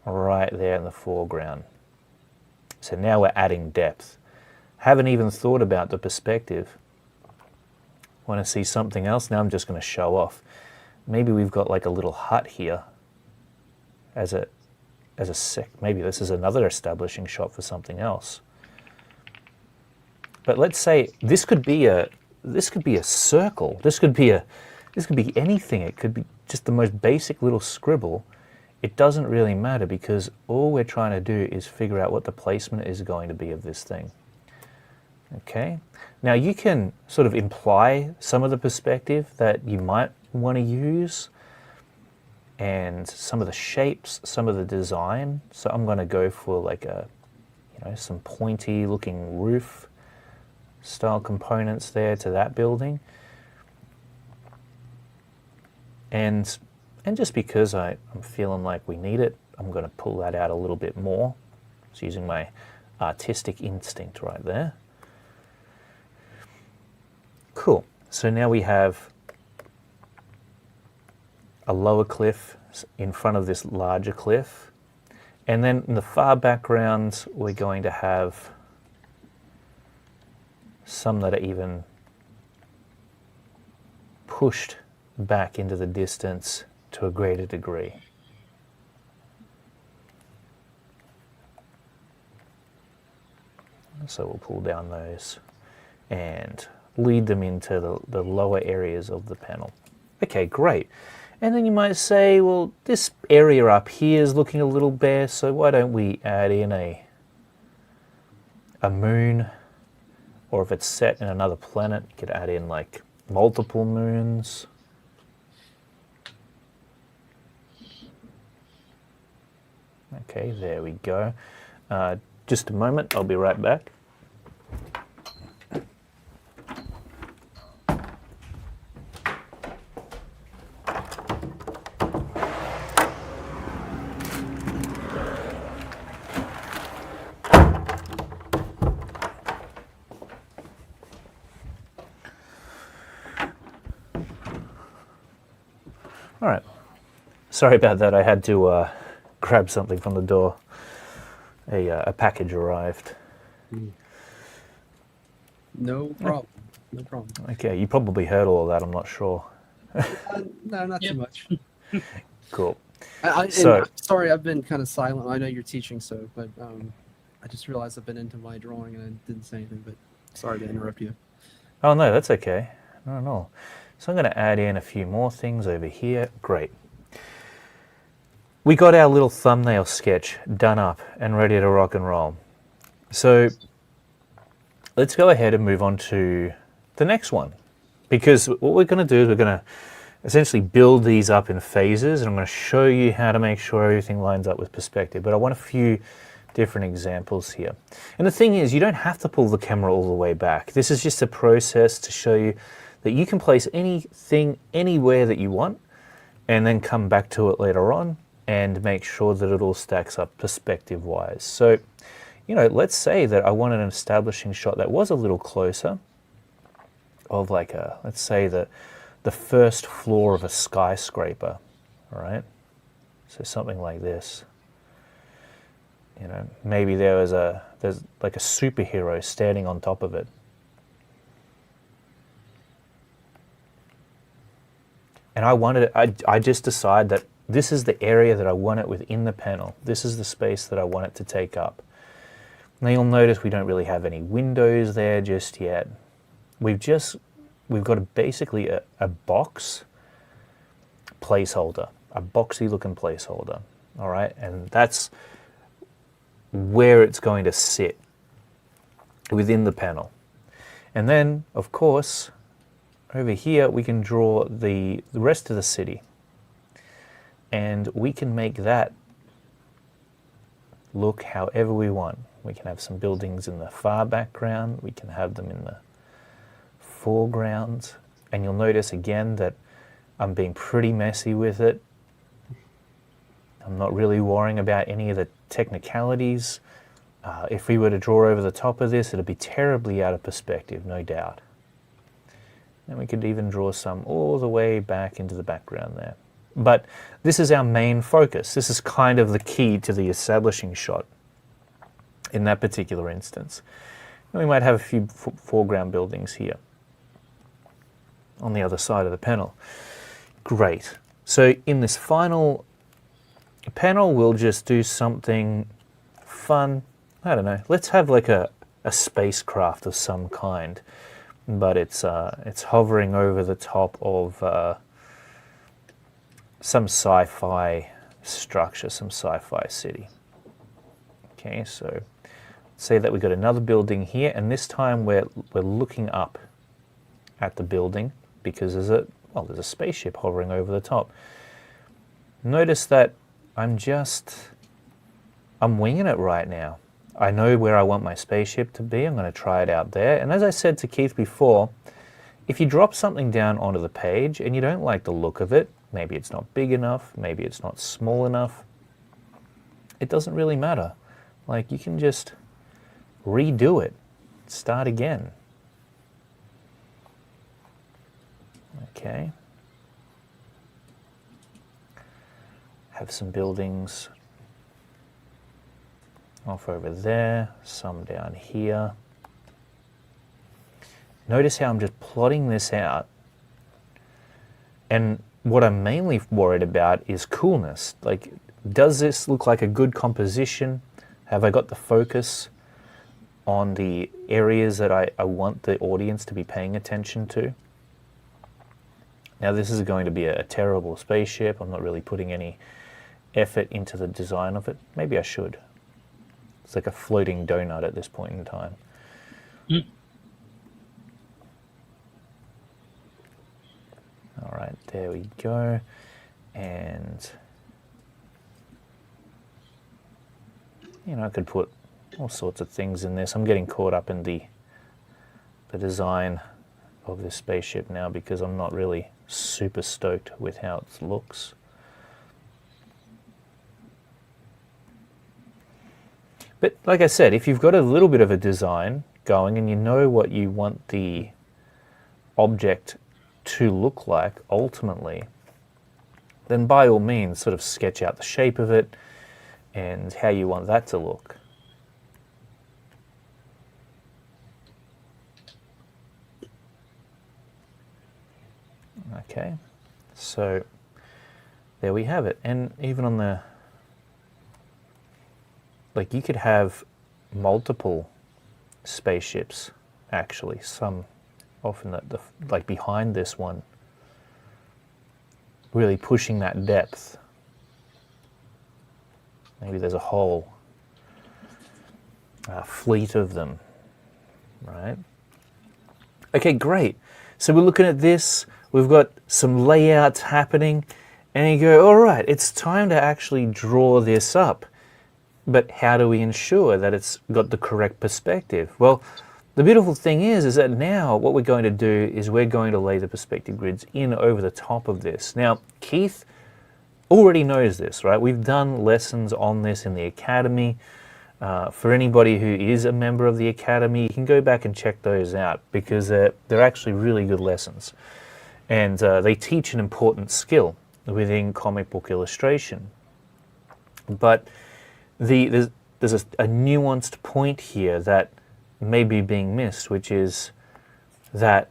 right there in the foreground. So now we're adding depth. Haven't even thought about the perspective. Want to see something else? Now I'm just going to show off. Maybe we've got like a little hut here as a maybe this is another establishing shot for something else. But let's say this could be a circle. This could be anything. It could be just the most basic little scribble. It doesn't really matter because all we're trying to do is figure out what the placement is going to be of this thing. Okay. Now you can sort of imply some of the perspective that you might want to use and some of the shapes, some of the design. So I'm going to go for like some pointy looking roof style components there to that building. And just because I'm feeling like we need it, I'm going to pull that out a little bit more. Just using my artistic instinct right there. Cool. So now we have a lower cliff in front of this larger cliff. And then in the far background, we're going to have some that are even pushed back into the distance to a greater degree. So we'll pull down those and lead them into the lower areas of the panel. Okay, great. And then you might say, well, this area up here is looking a little bare, so why don't we add in a moon? Or if it's set in another planet, you could add in like multiple moons. Okay, there we go. Just a moment, I'll be right back. All right. Sorry about that. I had to grab something from the door. A package arrived. No problem. No problem. Okay, you probably heard all of that. I'm not sure. No, not too much. Cool. So sorry, I've been kind of silent. I know you're teaching, but I just realized I've been into my drawing and I didn't say anything. But sorry to interrupt you. Oh no, that's okay. No. So I'm going to add in a few more things over here. Great. We got our little thumbnail sketch done up and ready to rock and roll. So let's go ahead and move on to the next one. Because what we're going to do is we're going to essentially build these up in phases, and I'm going to show you how to make sure everything lines up with perspective. But I want a few different examples here. And the thing is, you don't have to pull the camera all the way back. This is just a process to show you that you can place anything anywhere that you want, and then come back to it later on and make sure that it all stacks up perspective-wise. So, let's say that I wanted an establishing shot that was a little closer of like let's say the first floor of a skyscraper, all right? So something like this. Maybe there's like a superhero standing on top of it. And I just decide that this is the area that I want it within the panel. This is the space that I want it to take up. Now you'll notice we don't really have any windows there just yet. We've got basically a box placeholder, a boxy looking placeholder, all right? And that's where it's going to sit within the panel. And then, of course, over here we can draw the rest of the city. And we can make that look however we want. We can have some buildings in the far background, we can have them in the foreground, and you'll notice again that I'm being pretty messy with it. I'm not really worrying about any of the technicalities. If we were to draw over the top of this, it'd be terribly out of perspective, no doubt. And we could even draw some all the way back into the background there. But this is our main focus. This is kind of the key to the establishing shot in that particular instance. And we might have a few foreground buildings here on the other side of the panel. Great. So in this final panel, we'll just do something fun. I don't know. Let's have like a spacecraft of some kind, but it's hovering over the top of some sci-fi structure, some sci-fi city. Okay, so say that we got another building here, and this time we're looking up at the building because there's a spaceship hovering over the top. Notice that I'm winging it right now. I know where I want my spaceship to be. I'm going to try it out there. And as I said to Keith before, if you drop something down onto the page and you don't like the look of it, maybe it's not big enough, maybe it's not small enough, it doesn't really matter. Like, you can just redo it, start again. Okay. Have some buildings off over there, some down here. Notice how I'm just plotting this out. And what I'm mainly worried about is coolness. Like, does this look like a good composition? Have I got the focus on the areas that I want the audience to be paying attention to? Now, this is going to be a terrible spaceship. I'm not really putting any effort into the design of it. Maybe I should. It's like a floating donut at this point in time. Mm. All right, there we go. And, I could put all sorts of things in this. I'm getting caught up in the design of this spaceship now because I'm not really super stoked with how it looks. But like I said, if you've got a little bit of a design going and you know what you want the object to look like ultimately, then by all means sort of sketch out the shape of it and how you want that to look. Okay, so there we have it. And even on the, like, you could have multiple spaceships actually, some often the like behind this one, really pushing that depth. Maybe there's a whole fleet of them, right? Okay, great. So we're looking at this, we've got some layouts happening, and you go, all right, it's time to actually draw this up. But how do we ensure that it's got the correct perspective? Well, the beautiful thing is that now what we're going to do is we're going to lay the perspective grids in over the top of this. Now, Keith already knows this, right? We've done lessons on this in the Academy. For anybody who is a member of the Academy, you can go back and check those out because they're actually really good lessons. And they teach an important skill within comic book illustration. But there's a nuanced point here that may be being missed, which is that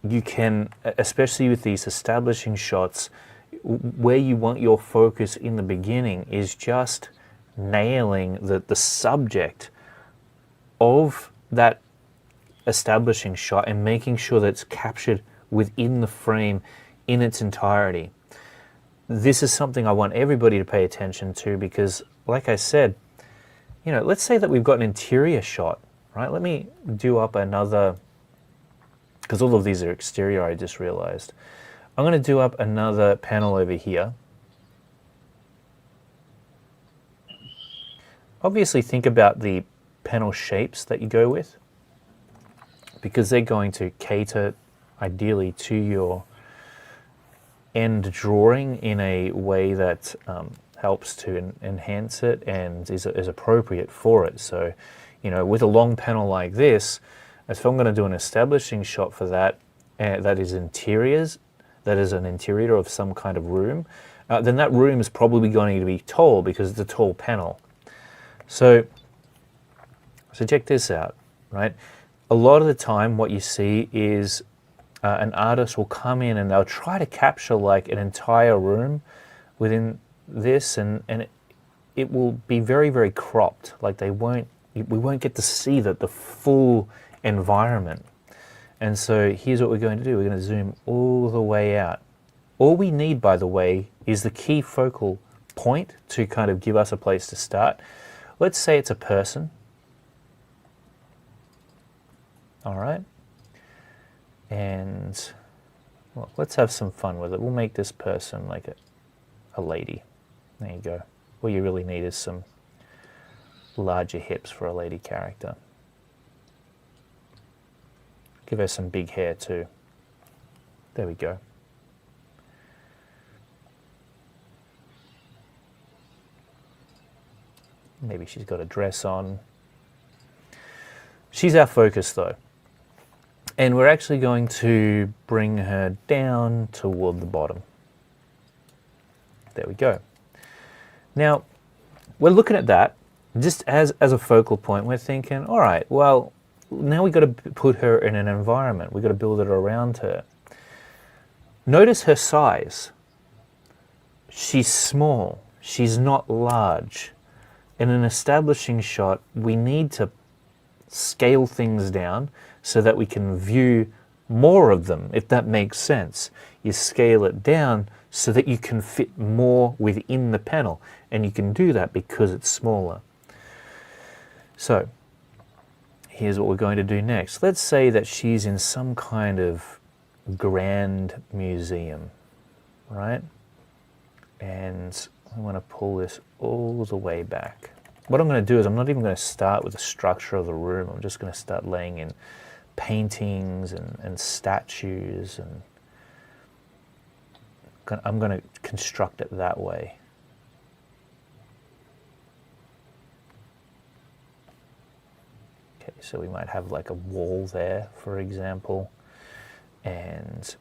you can, especially with these establishing shots, where you want your focus in the beginning is just nailing the subject of that establishing shot and making sure that it's captured within the frame in its entirety. This is something I want everybody to pay attention to because, like I said, you know, let's say that we've got an interior shot, right? Let me do up another, because all of these are exterior, I just realized. I'm going to do up another panel over here. Obviously think about the panel shapes that you go with because they're going to cater ideally to your end drawing in a way that helps to enhance it and is appropriate for it. So, you know, with a long panel like this, if I'm going to do an establishing shot for that, that is interiors, that is an interior of some kind of room, then that room is probably going to be tall because it's a tall panel. So check this out, right? A lot of the time what you see is an artist will come in and they'll try to capture like an entire room within this and it will be very, very cropped. Like we won't get to see the full environment. And so here's what we're going to do. We're going to zoom all the way out. All we need, by the way, is the key focal point to kind of give us a place to start. Let's say it's a person. All right. And well, let's have some fun with it. We'll make this person like a lady. There you go. All you really need is some larger hips for a lady character. Give her some big hair too. There we go. Maybe she's got a dress on. She's our focus though. And we're actually going to bring her down toward the bottom. There we go. Now, we're looking at that just as a focal point. We're thinking, all right, well, now we've got to put her in an environment. We've got to build it around her. Notice her size. She's small. She's not large. In an establishing shot, we need to scale things down so that we can view more of them, if that makes sense. You scale it down so that you can fit more within the panel, and you can do that because it's smaller. So, here's what we're going to do next. Let's say that she's in some kind of grand museum, right? And I want to pull this all the way back. What I'm going to do is I'm not even going to start with the structure of the room. I'm just going to start laying in paintings and statues, and I'm going to construct it that way. Okay, so we might have like a wall there, for example, and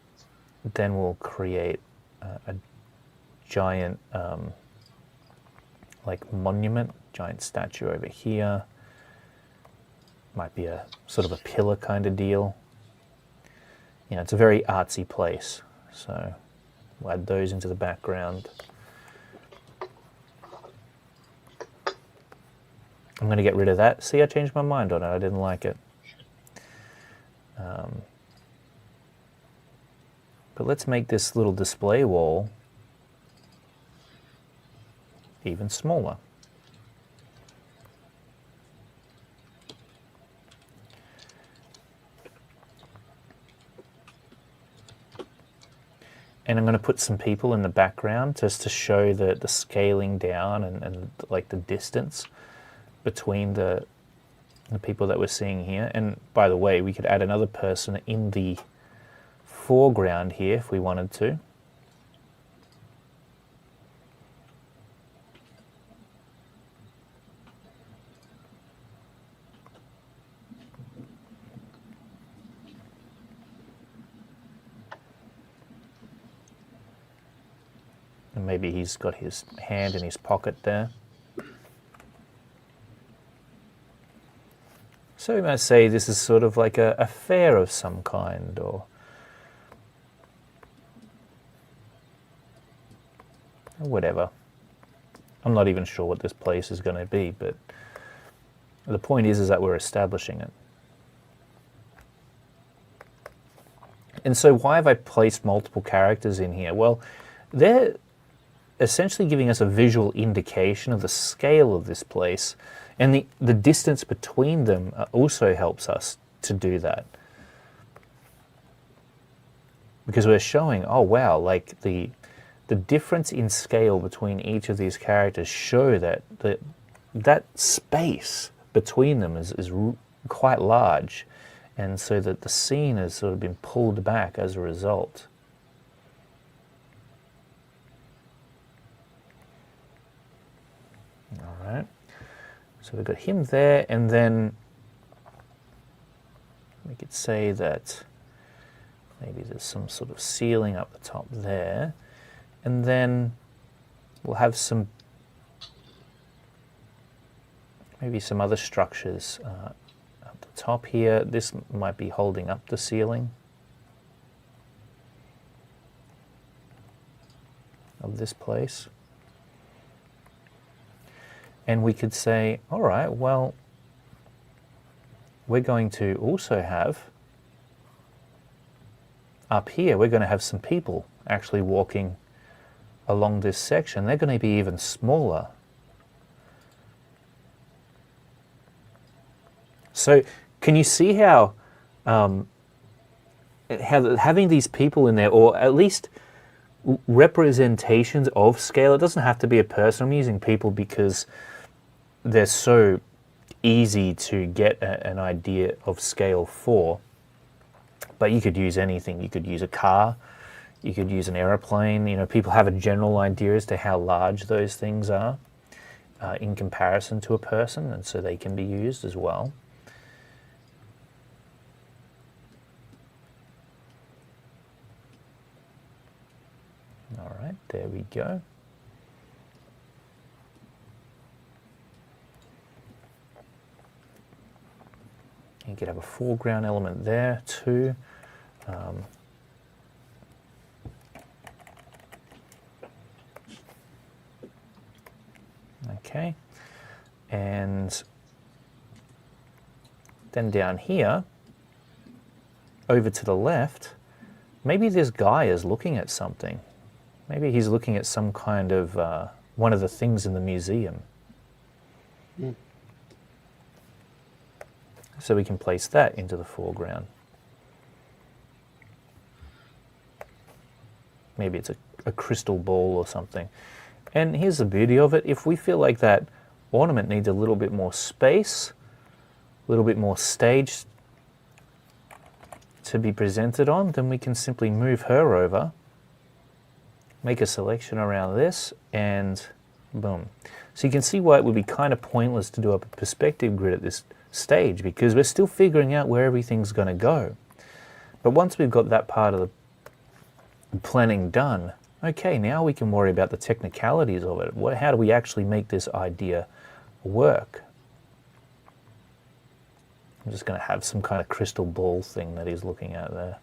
then we'll create a giant like monument, giant statue over here. Might be a sort of a pillar kind of deal. You know, it's a very artsy place, so we'll add those into the background. I'm going to get rid of that. See, I changed my mind on it. I didn't like it. But let's make this little display wall even smaller. And I'm going to put some people in the background just to show the scaling down and like the distance between the people that we're seeing here. And by the way, we could add another person in the foreground here if we wanted to. maybe he's got his hand in his pocket there. So we might say this is sort of like a fair of some kind, or whatever. I'm not even sure what this place is going to be, but the point is that we're establishing it. And so why have I placed multiple characters in here? Well, they're essentially giving us a visual indication of the scale of this place, and the distance between them also helps us to do that. Because we're showing, oh wow, like the difference in scale between each of these characters show that that space between them is quite large, and so that the scene has sort of been pulled back as a result. All right, so we've got him there, and then we could say that maybe there's some sort of ceiling up the top there, and then we'll have some, maybe some other structures up the top here. This might be holding up the ceiling of this place. And we could say, all right, well, we're going to also have, up here, we're going to have some people actually walking along this section. They're going to be even smaller. So can you see how having these people in there, or at least representations of scale, it doesn't have to be a person. I'm using people because they're so easy to get an idea of scale for. But you could use anything. You could use a car, you could use an aeroplane. You know, people have a general idea as to how large those things are in comparison to a person, and so they can be used as well. All right, there we go. You could have a foreground element there too. Okay, and then down here, over to the left, maybe this guy is looking at something. Maybe he's looking at some kind of one of the things in the museum. Mm. So we can place that into the foreground. Maybe it's a crystal ball or something. And here's the beauty of it. If we feel like that ornament needs a little bit more space, a little bit more stage to be presented on, then we can simply move her over, make a selection around this, and boom. So you can see why it would be kind of pointless to do a perspective grid at this stage, because we're still figuring out where everything's going to go. But once we've got that part of the planning done, okay, now we can worry about the technicalities of it. How do we actually make this idea work? I'm just going to have some kind of crystal ball thing that he's looking at there.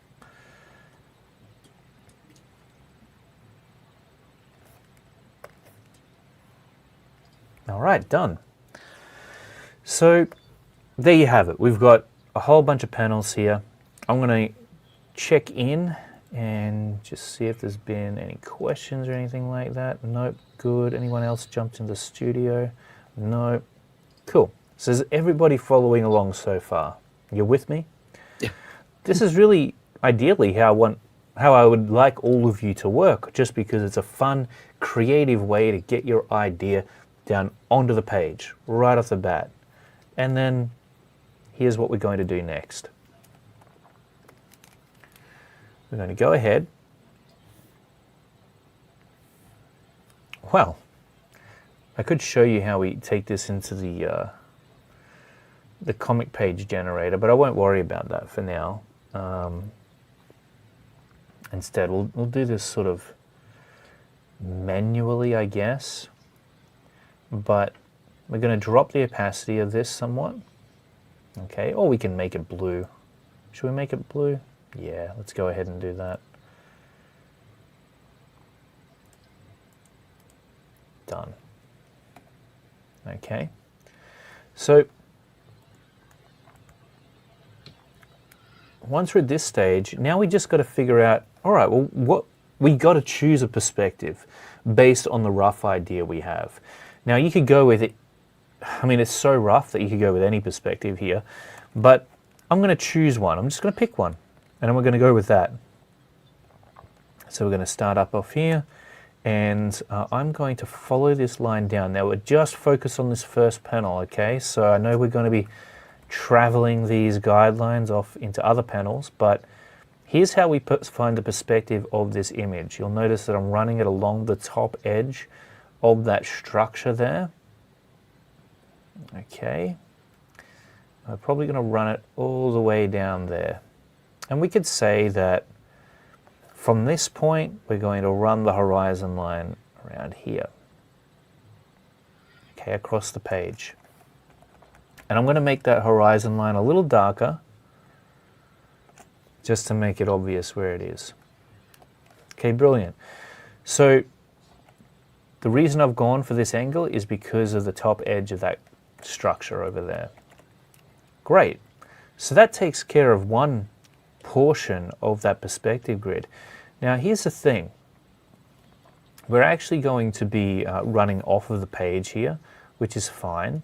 All right, done. So there you have it. We've got a whole bunch of panels here. I'm going to check in and just see if there's been any questions or anything like that. Nope, good. Anyone else jumped in the studio? No. Cool. So is everybody following along so far? You're with me? Yeah. This is really ideally how I would like all of you to work, just because it's a fun, creative way to get your idea down onto the page right off the bat. And then here's what we're going to do next. We're going to go ahead. Well, I could show you how we take this into the comic page generator, but I won't worry about that for now. Instead, we'll do this sort of manually, I guess. But we're going to drop the opacity of this somewhat. Okay, or we can make it blue. Should we make it blue? Yeah, let's go ahead and do that. Done. Okay, so once we're at this stage, now we just got to figure out, all right, well, what we got to choose a perspective based on the rough idea we have. Now you could go with it, I mean, it's so rough that you could go with any perspective here, but I'm going to choose one. I'm just going to pick one, and then we're going to go with that. So we're going to start up off here, and I'm going to follow this line down. Now we're just focused on this first panel, okay? So I know we're going to be traveling these guidelines off into other panels, but here's how we find the perspective of this image. You'll notice that I'm running it along the top edge of that structure there. Okay. I'm probably going to run it all the way down there. And we could say that from this point, we're going to run the horizon line around here. Okay, across the page. And I'm going to make that horizon line a little darker, just to make it obvious where it is. Okay, brilliant. So the reason I've gone for this angle is because of the top edge of that structure over there. Great. So that takes care of one portion of that perspective grid. Now here's the thing. We're actually going to be running off of the page here, which is fine.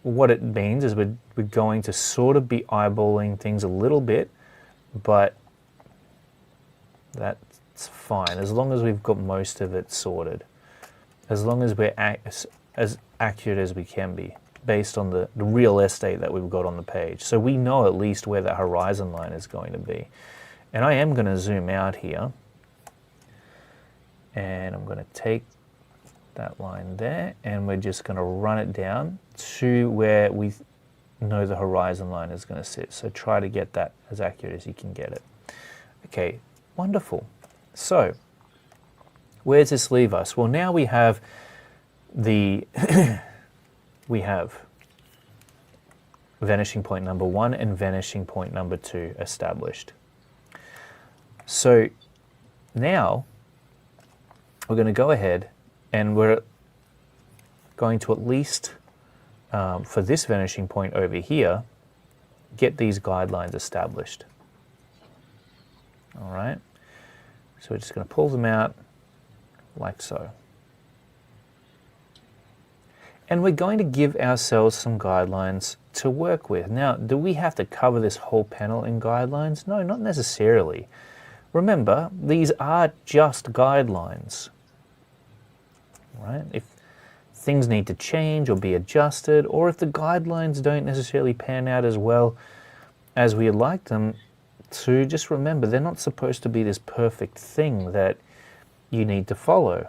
What it means is we're going to sort of be eyeballing things a little bit, but that's fine as long as we've got most of it sorted. As long as we're as accurate as we can be based on the real estate that we've got on the page. So we know at least where that horizon line is going to be. And I am going to zoom out here. And I'm going to take that line there, and we're just going to run it down to where we know the horizon line is going to sit. So try to get that as accurate as you can get it. Okay, wonderful. So where does this leave us? Well, now we have the we have vanishing point number 1 and vanishing point number 2 established. So now we're going to go ahead and we're going to at least, for this vanishing point over here, get these guidelines established. All right. So we're just going to pull them out like so. And we're going to give ourselves some guidelines to work with. Now, do we have to cover this whole panel in guidelines? No, not necessarily. Remember, these are just guidelines. Right? If things need to change or be adjusted, or if the guidelines don't necessarily pan out as well as we'd like them to, just remember they're not supposed to be this perfect thing that you need to follow.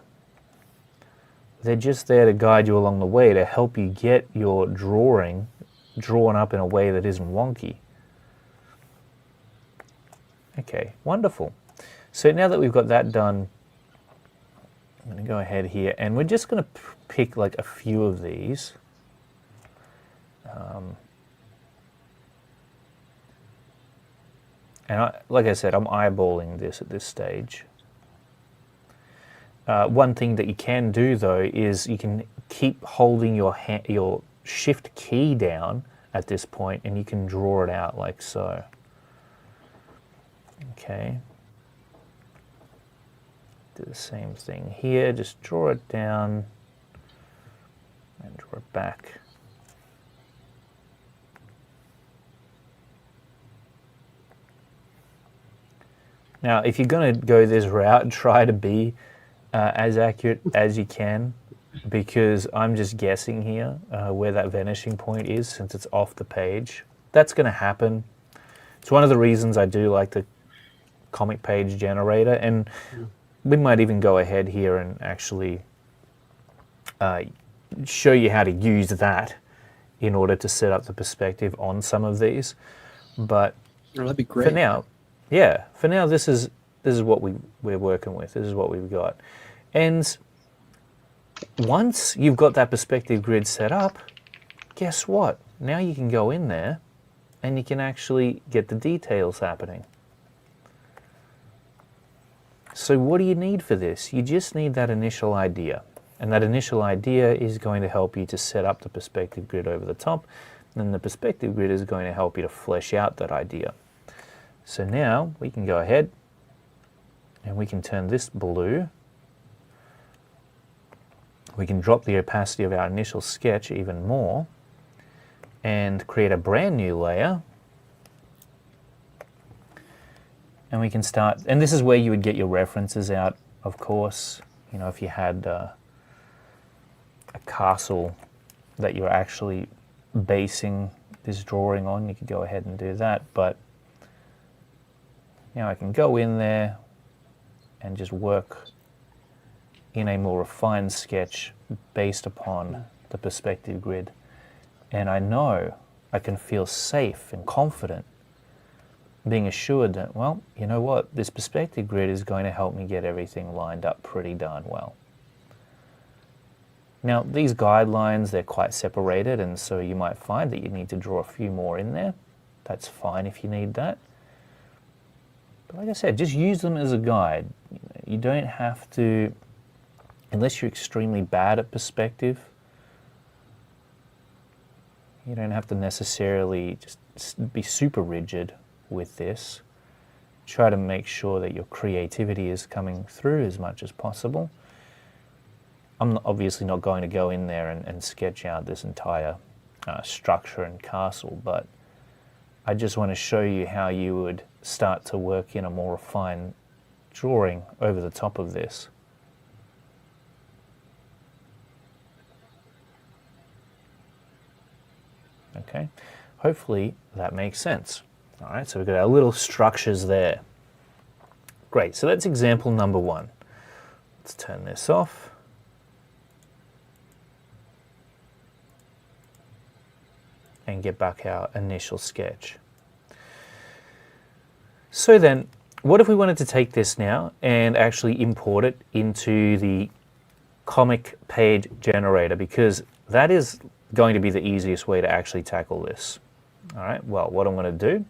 They're just there to guide you along the way, to help you get your drawing drawn up in a way that isn't wonky. Okay, wonderful. So now that we've got that done, I'm going to go ahead here, and we're just going to pick like a few of these. And like I said, I'm eyeballing this at this stage. One thing that you can do though is you can keep holding your shift key down at this point, and you can draw it out like so. Okay. Do the same thing here, just draw it down and draw it back. Now, if you're going to go this route, try to be as accurate as you can, because I'm just guessing here where that vanishing point is since it's off the page. That's going to happen. It's one of the reasons I do like the comic page generator, and we might even go ahead here and actually show you how to use that in order to set up the perspective on some of these. But that'd be great. For now, yeah, for now this is what we're working with. This is what we've got. And once you've got that perspective grid set up, guess what? Now you can go in there and you can actually get the details happening. So what do you need for this? You just need that initial idea. And that initial idea is going to help you to set up the perspective grid over the top. And the perspective grid is going to help you to flesh out that idea. So now we can go ahead and we can turn this blue. We can drop the opacity of our initial sketch even more and create a brand new layer. And we can start, and this is where you would get your references out, of course. You know, if you had a castle that you're actually basing this drawing on, you could go ahead and do that. But now I can go in there and just work in a more refined sketch based upon the perspective grid. And I know I can feel safe and confident being assured that, well, you know what, this perspective grid is going to help me get everything lined up pretty darn well. Now, these guidelines, they're quite separated, and so you might find that you need to draw a few more in there. That's fine if you need that. But like I said, just use them as a guide. You don't have to, unless you're extremely bad at perspective, you don't have to necessarily just be super rigid with this. Try to make sure that your creativity is coming through as much as possible. I'm obviously not going to go in there and sketch out this entire structure and castle, but I just want to show you how you would start to work in a more refined drawing over the top of this. Okay, hopefully that makes sense. All right, so we've got our little structures there. Great, so that's example number one. Let's turn this off. And get back our initial sketch. So then, what if we wanted to take this now and actually import it into the comic page generator, because that is going to be the easiest way to actually tackle this. All right, well, what I'm going to do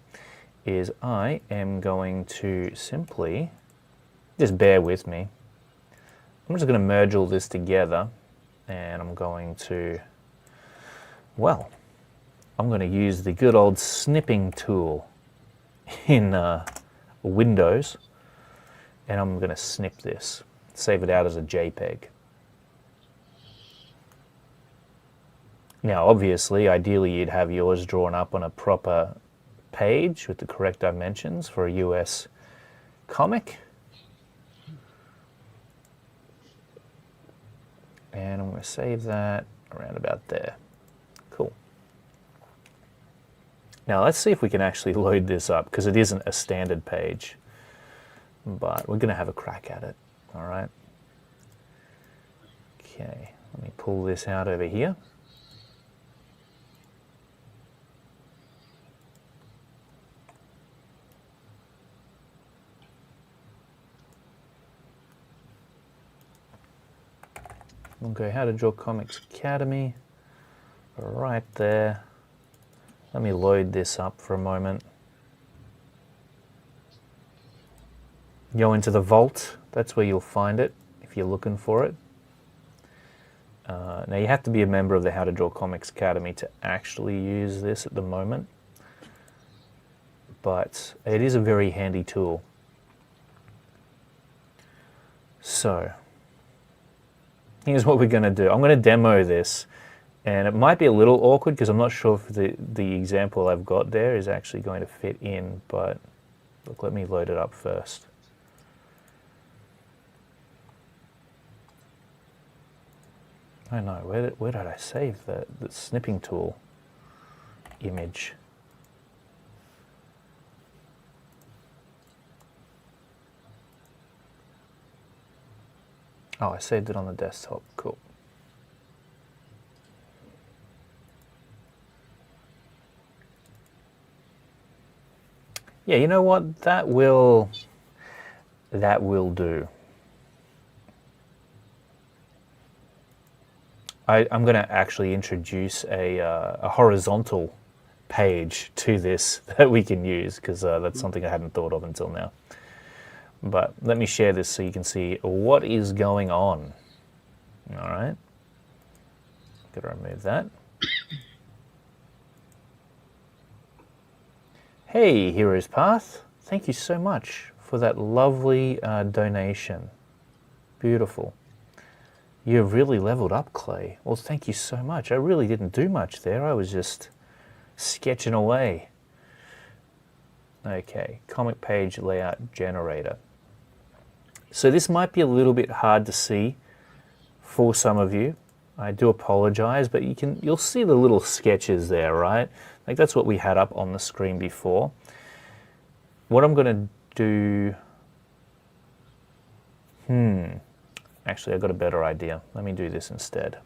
is I am going to simply, just bear with me, I'm just going to merge all this together, and I'm going to, well, I'm going to use the good old snipping tool in Windows, and I'm going to snip this, save it out as a JPEG. Now, obviously, ideally, you'd have yours drawn up on a proper page with the correct dimensions for a US comic. And I'm going to save that around about there. Cool. Now, let's see if we can actually load this up, because it isn't a standard page, but we're going to have a crack at it. All right. Okay, let me pull this out over here. We'll go How to Draw Comics Academy, right there. Let me load this up for a moment. Go into the vault, that's where you'll find it if you're looking for it. Now you have to be a member of the How to Draw Comics Academy to actually use this at the moment, but it is a very handy tool. So, here's what we're going to do. I'm going to demo this, and it might be a little awkward because I'm not sure if the example I've got there is actually going to fit in, but look, let me load it up first. I don't know, where did I save the snipping tool image? Oh, I saved it on the desktop. Cool. Yeah, you know what? That will do. I'm going to actually introduce a horizontal page to this that we can use, because that's something I hadn't thought of until now. But let me share this so you can see what is going on. All right. Got to remove that. Hey, Heroes Path. Thank you so much for that lovely donation. Beautiful. You've really leveled up, Clay. Well, thank you so much. I really didn't do much there. I was just sketching away. Okay, comic page layout generator. So this might be a little bit hard to see for some of you. I do apologize, but you'll see the little sketches there, right? Like that's what we had up on the screen before. What I'm going to do, actually, I've got a better idea. Let me do this instead.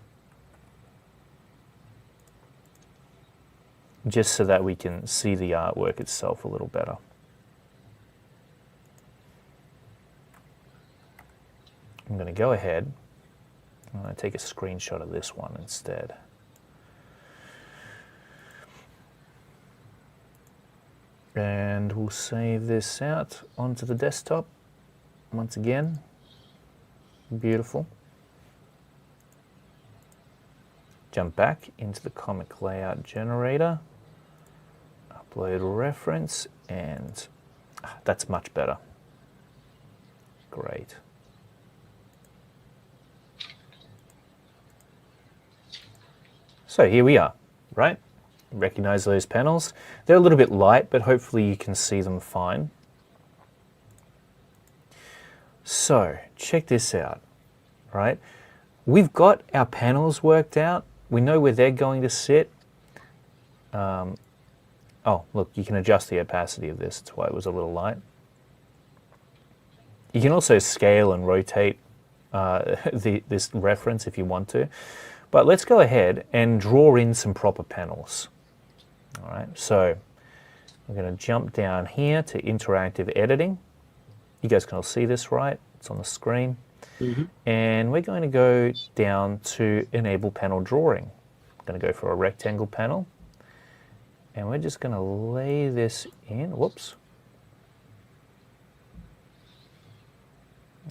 Just so that we can see the artwork itself a little better. I'm going to go ahead. I'm going to take a screenshot of this one instead. And we'll save this out onto the desktop once again. Beautiful. Jump back into the comic layout generator, upload reference, and that's much better. Great. So here we are, right? Recognize those panels. They're a little bit light, but hopefully you can see them fine. So check this out, right? We've got our panels worked out. We know where they're going to sit. Oh, look, you can adjust the opacity of this. That's why it was a little light. You can also scale and rotate this reference if you want to. But let's go ahead and draw in some proper panels. All right, so I'm going to jump down here to interactive editing. You guys can all see this, right? It's on the screen. And we're going to go down to enable panel drawing. I'm going to go for a rectangle panel. And we're just going to lay this in. Whoops.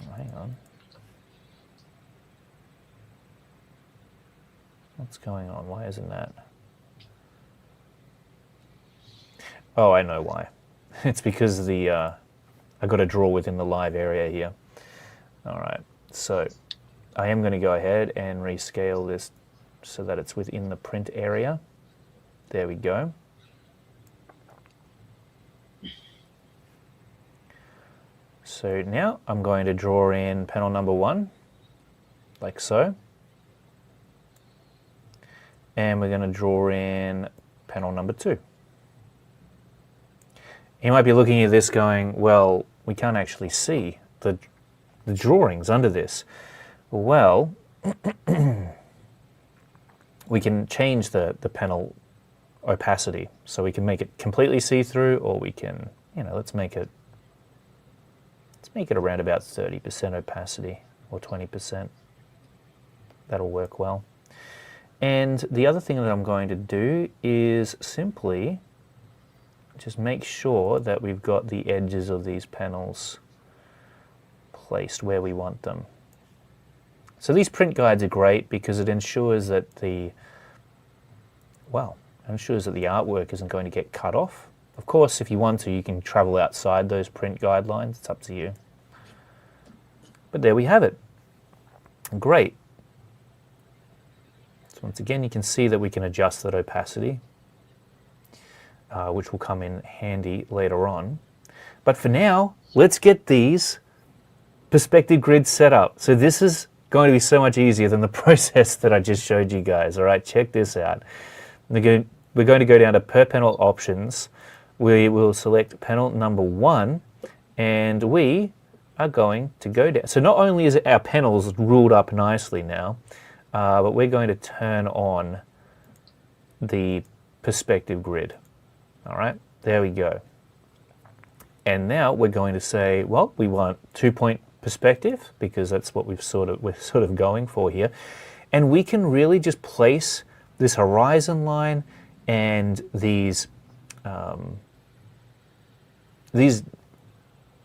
Oh, hang on. What's going on? Why isn't that? Oh, I know why. It's because I got to draw within the live area here. All right, so I am going to go ahead and rescale this so that it's within the print area. There we go. So now I'm going to draw in panel number 1, like so. And we're going to draw in panel number 2. You might be looking at this going, well, we can't actually see the drawings under this. Well, we can change the panel opacity. So we can make it completely see-through, or we can, let's make it around about 30% opacity or 20%. That'll work well. And the other thing that I'm going to do is simply just make sure that we've got the edges of these panels placed where we want them. So these print guides are great because it ensures that the artwork isn't going to get cut off. Of course, if you want to, you can travel outside those print guidelines. It's up to you. But there we have it. Great. So once again, you can see that we can adjust that opacity, which will come in handy later on. But for now, let's get these perspective grids set up. So this is going to be so much easier than the process that I just showed you guys. All right, check this out. We're going to go down to per panel options. We will select panel number 1, and we are going to go down. So not only is our panels ruled up nicely now, but we're going to turn on the perspective grid. All right, there we go. And now we're going to say, well, we want 2-point perspective because that's what we're sort of going for here. And we can really just place this horizon line and these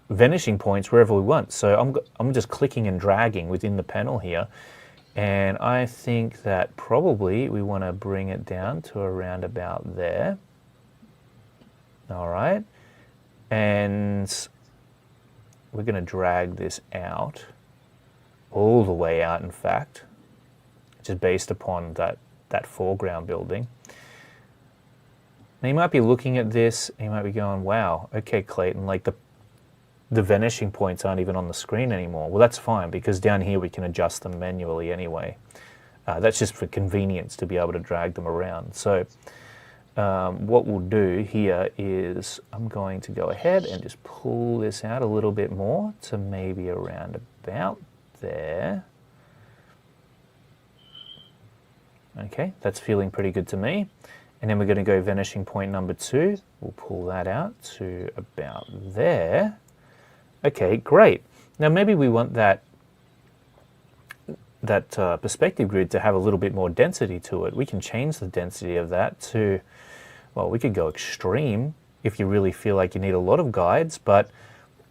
vanishing points wherever we want. So I'm just clicking and dragging within the panel here. And I think that probably we want to bring it down to around about there. All right. And we're going to drag this out, all the way out, in fact, just based upon that foreground building. Now you might be looking at this and you might be going, wow, okay, Clayton, like the vanishing points aren't even on the screen anymore. Well, that's fine, because down here we can adjust them manually anyway. That's just for convenience to be able to drag them around. So what we'll do here is I'm going to go ahead and just pull this out a little bit more to maybe around about there. Okay, that's feeling pretty good to me. And then we're going to go vanishing point number 2. We'll pull that out to about there. Okay, great. Now maybe we want that perspective grid to have a little bit more density to it. We can change the density of that to, well, we could go extreme if you really feel like you need a lot of guides, but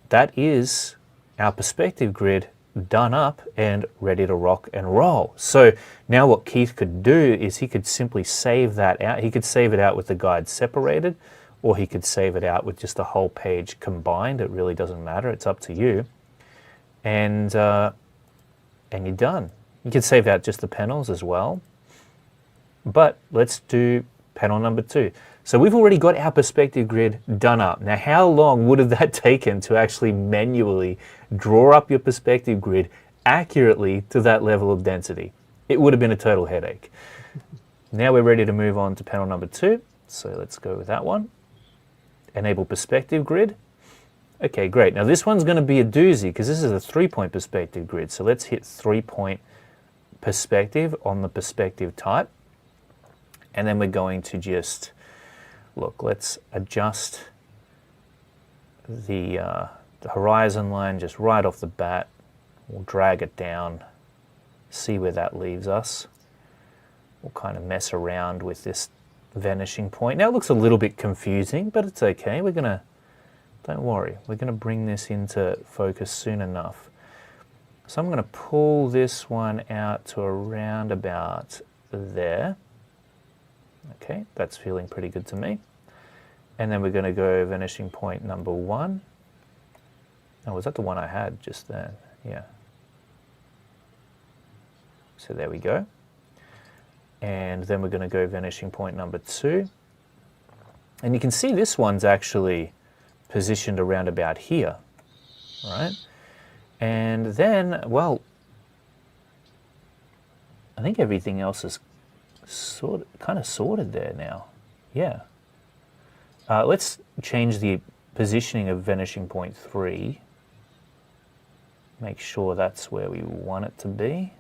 that is our perspective grid done up and ready to rock and roll. So now what Keith could do is he could simply save that out. He could save it out with the guides separated, or he could save it out with just the whole page combined. It really doesn't matter. It's up to you. And you're done. You can save out just the panels as well. But let's do panel number 2. So we've already got our perspective grid done up. Now, how long would have that taken to actually manually draw up your perspective grid accurately to that level of density? It would have been a total headache. Now we're ready to move on to panel number 2. So let's go with that one. Enable perspective grid. Okay, great. Now this one's going to be a doozy because this is a 3-point perspective grid. So let's hit 3-point perspective on the perspective type. And then we're going to just, look, let's adjust the horizon line just right off the bat. We'll drag it down, see where that leaves us. We'll kind of mess around with this vanishing point. Now it looks a little bit confusing, but it's okay. We're gonna, don't worry, we're gonna bring this into focus soon enough. So I'm gonna pull this one out to around about there. Okay, that's feeling pretty good to me. And then we're gonna go vanishing point number 1. Oh, was that the one I had just then? Yeah. So there we go. And then we're going to go vanishing point number 2. And you can see this one's actually positioned around about here, right? And then, well, I think everything else is kind of sorted there now. Yeah. Let's change the positioning of vanishing point 3. Make sure that's where we want it to be.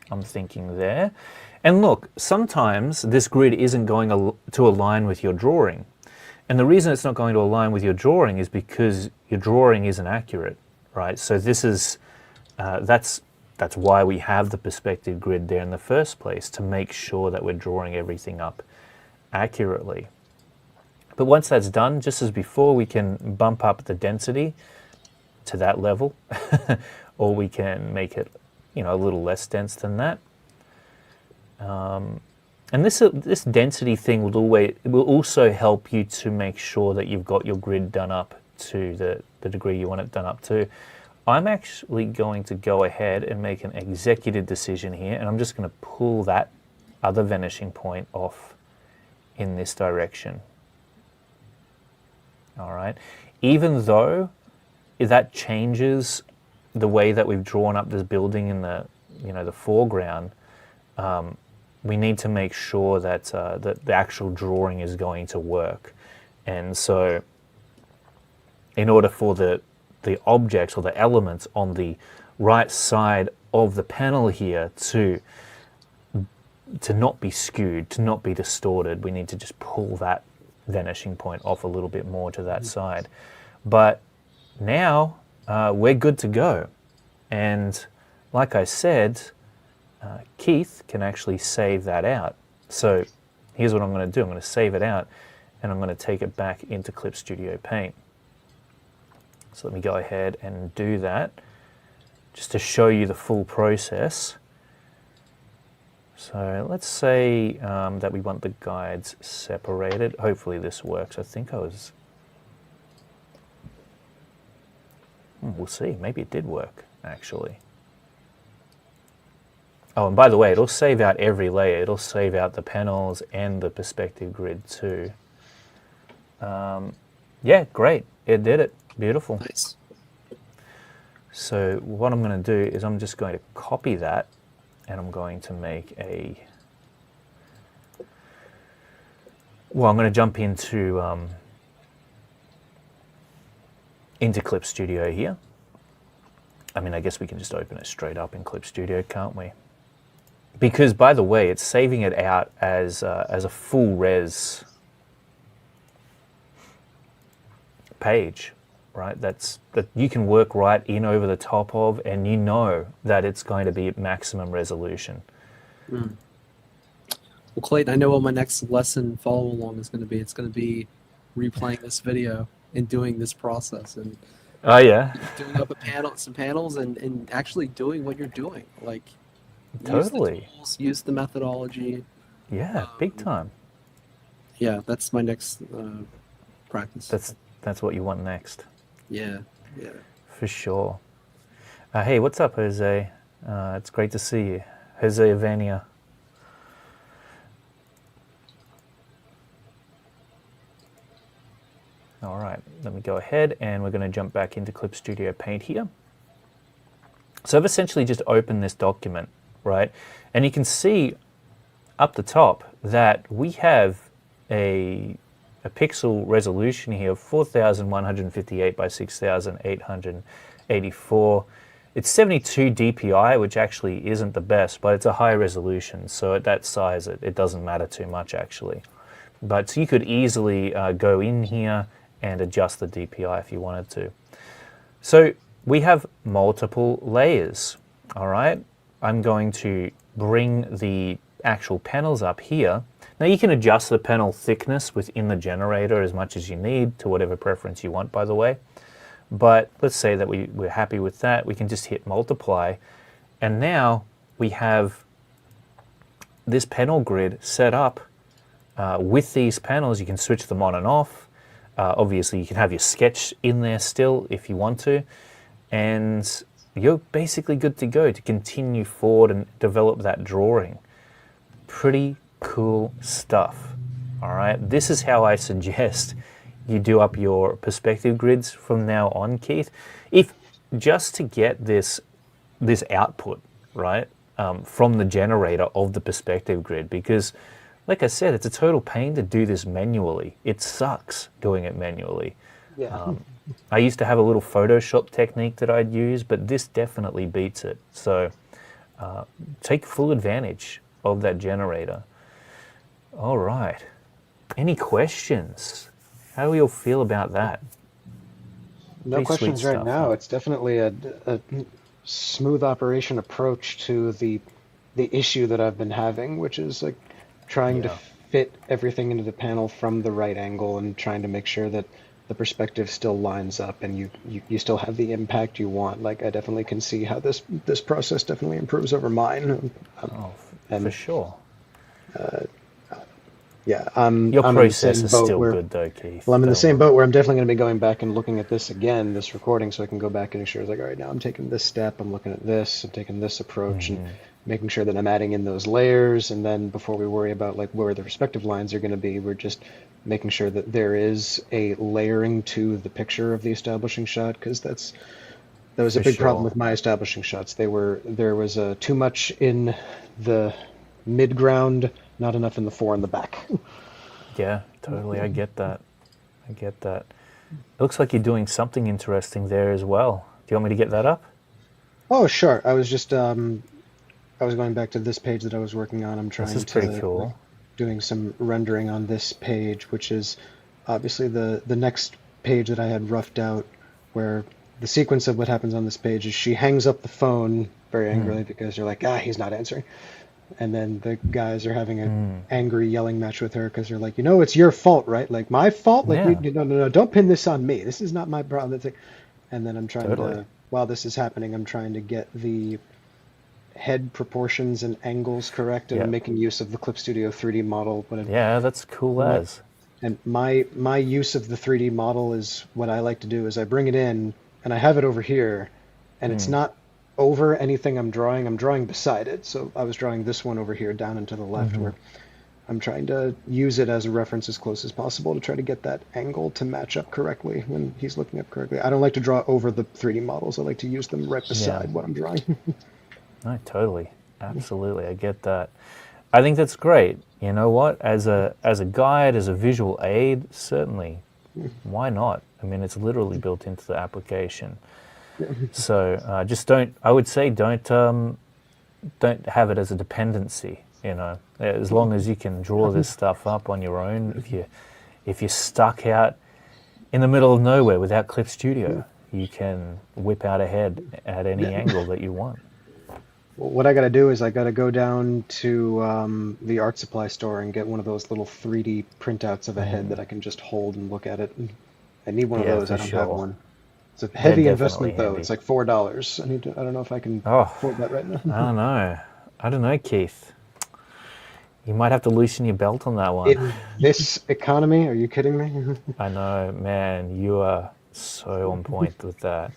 I'm thinking there. And look, sometimes this grid isn't going to align with your drawing. And the reason it's not going to align with your drawing is because your drawing isn't accurate, right? So this is, that's why we have the perspective grid there in the first place, to make sure that we're drawing everything up accurately. But once that's done, just as before, we can bump up the density to that level, or we can make it, you know, a little less dense than that. And this density thing will also help you to make sure that you've got your grid done up to the degree you want it done up to. I'm actually going to go ahead and make an executive decision here, and I'm just going to pull that other vanishing point off in this direction. All right. Even though that changes the way that we've drawn up this building in the, you know, the foreground, we need to make sure that that the actual drawing is going to work. And so in order for the objects or the elements on the right side of the panel here to not be skewed, to not be distorted, we need to just pull that vanishing point off a little bit more to that side. But now we're good to go. And like I said, Keith can actually save that out. So here's what I'm going to do. I'm going to save it out, and I'm going to take it back into Clip Studio Paint. So let me go ahead and do that, just to show you the full process. So let's say that we want the guides separated. Hopefully this works. I think I was... we'll see. Maybe it did work, actually. Oh, and by the way, it'll save out every layer. It'll save out the panels and the perspective grid too. Yeah, great. It did it. Beautiful. Nice. So what I'm going to do is I'm just going to copy that, and I'm going to make a... Well, I'm going to jump into Clip Studio here. I mean, I guess we can just open it straight up in Clip Studio, can't we? Because, by the way, it's saving it out as a full res page, right? That you can work right in over the top of, and you know that it's going to be at maximum resolution. Well, Clayton, I know what my next lesson follow along is going to be. It's going to be replaying this video and doing this process and Oh yeah, doing up some panels and actually doing what you're doing. Like, totally. Use the tools, use the methodology. Yeah, big time. Yeah, that's my next practice. That's what you want next. Yeah. For sure. Hey, what's up, Jose? It's great to see you. Jose Vania. All right, let me go ahead and we're going to jump back into Clip Studio Paint here. So I've essentially just opened this document, right? And you can see up the top that we have a pixel resolution here of 4158 by 6884. It's 72 dpi, which actually isn't the best, but it's a high resolution. So at that size, it doesn't matter too much actually. But so you could easily go in here and adjust the DPI if you wanted to. So we have multiple layers, all right? I'm going to bring the actual panels up here. Now you can adjust the panel thickness within the generator as much as you need to whatever preference you want, by the way. But let's say that we're happy with that. We can just hit multiply. And now we have this panel grid set up with these panels. You can switch them on and off. Obviously, you can have your sketch in there still if you want to. And you're basically good to go to continue forward and develop that drawing. Pretty cool stuff. All right, this is how I suggest you do up your perspective grids from now on, Keith. If just to get this output, right, from the generator of the perspective grid, because like I said, it's a total pain to do this manually. It sucks doing it manually. Yeah. I used to have a little Photoshop technique that I'd use, but this definitely beats it. So take full advantage of that generator. All right. Any questions? How do we all feel about that? No Pretty questions sweet right stuff, now. huh? It's definitely a smooth operation approach to the issue that I've been having, which is like trying to fit everything into the panel from the right angle and trying to make sure that the perspective still lines up and you still have the impact you want. Like I definitely can see how this process definitely improves over mine. For sure. Yeah, I'm Your in the process same is boat still where, good though, Keith. well, I'm in the Don't same worry. boat where I'm definitely going to be going back and looking at this again, this recording, so I can go back and ensure, like, all right, now I'm taking this step, I'm looking at this, I'm taking this approach, and making sure that I'm adding in those layers, and then before we worry about, like, where the respective lines are going to be, we're just making sure that there is a layering to the picture of the establishing shot, because that was a For big problem sure. with my establishing shots. There was too much in the mid-ground, not enough in the fore and the back. Yeah, totally. I get that. It looks like you're doing something interesting there as well. Do you want me to get that up? Oh, sure. I was just I was going back to this page that I was working on. I'm trying This is to pretty cool. doing some rendering on this page, which is obviously the next page that I had roughed out, where the sequence of what happens on this page is she hangs up the phone very angrily because you're like, he's not answering. And then the guys are having an angry yelling match with her because they're like, it's your fault, right? Like, my fault? Like, no, don't pin this on me. This is not my problem. It's like, and then I'm trying to, while this is happening, I'm trying to get the head proportions and angles correct, and I'm making use of the Clip Studio 3D model. That's cool as. And my use of the 3D model is what I like to do is I bring it in and I have it over here, and it's not over anything I'm drawing beside it. So I was drawing this one over here down and to the left where I'm trying to use it as a reference as close as possible to try to get that angle to match up correctly when he's looking up correctly. I don't like to draw over the 3D models. I like to use them right beside what I'm drawing. No, totally. Absolutely. I get that. I think that's great. You know what? As a guide, as a visual aid, certainly. Why not? I mean, it's literally built into the application. So just don't have it as a dependency, as long as you can draw this stuff up on your own. If you're stuck out in the middle of nowhere without Clip Studio, you can whip out a head at any angle that you want. Well, what I got to do is I got to go down to the art supply store and get one of those little 3D printouts of a head that I can just hold and look at it. I need one of those. I don't have one. It's a heavy investment, though. Handy. It's like $4. I don't know if I can afford that right now. I don't know, Keith. You might have to loosen your belt on that one. In this economy? Are you kidding me? I know, man. You are so on point with that.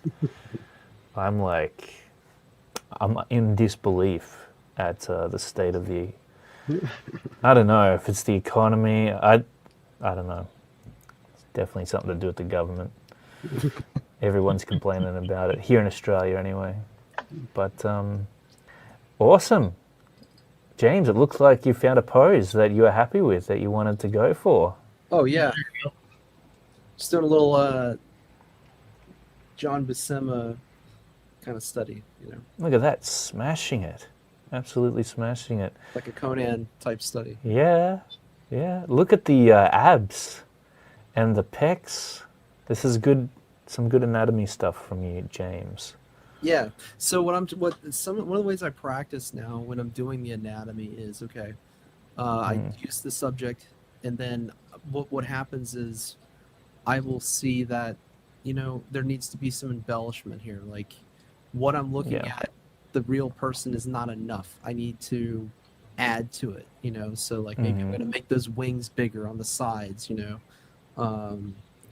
I'm in disbelief at the state of the... I don't know if it's the economy. I don't know. It's definitely something to do with the government. Everyone's complaining about it, here in Australia anyway. But awesome. James, it looks like you found a pose that you were happy with, that you wanted to go for. Oh, yeah. Just doing a little John Buscema kind of study, Look at that, smashing it. Absolutely smashing it. Like a Conan type study. Yeah. Look at the abs and the pecs. This is some good anatomy stuff from you, James. Yeah. So one of the ways I practice now when I'm doing the anatomy is I use the subject, and then what happens is I will see that there needs to be some embellishment here. Like what I'm looking at, the real person is not enough. I need to add to it. So like maybe I'm going to make those wings bigger on the sides.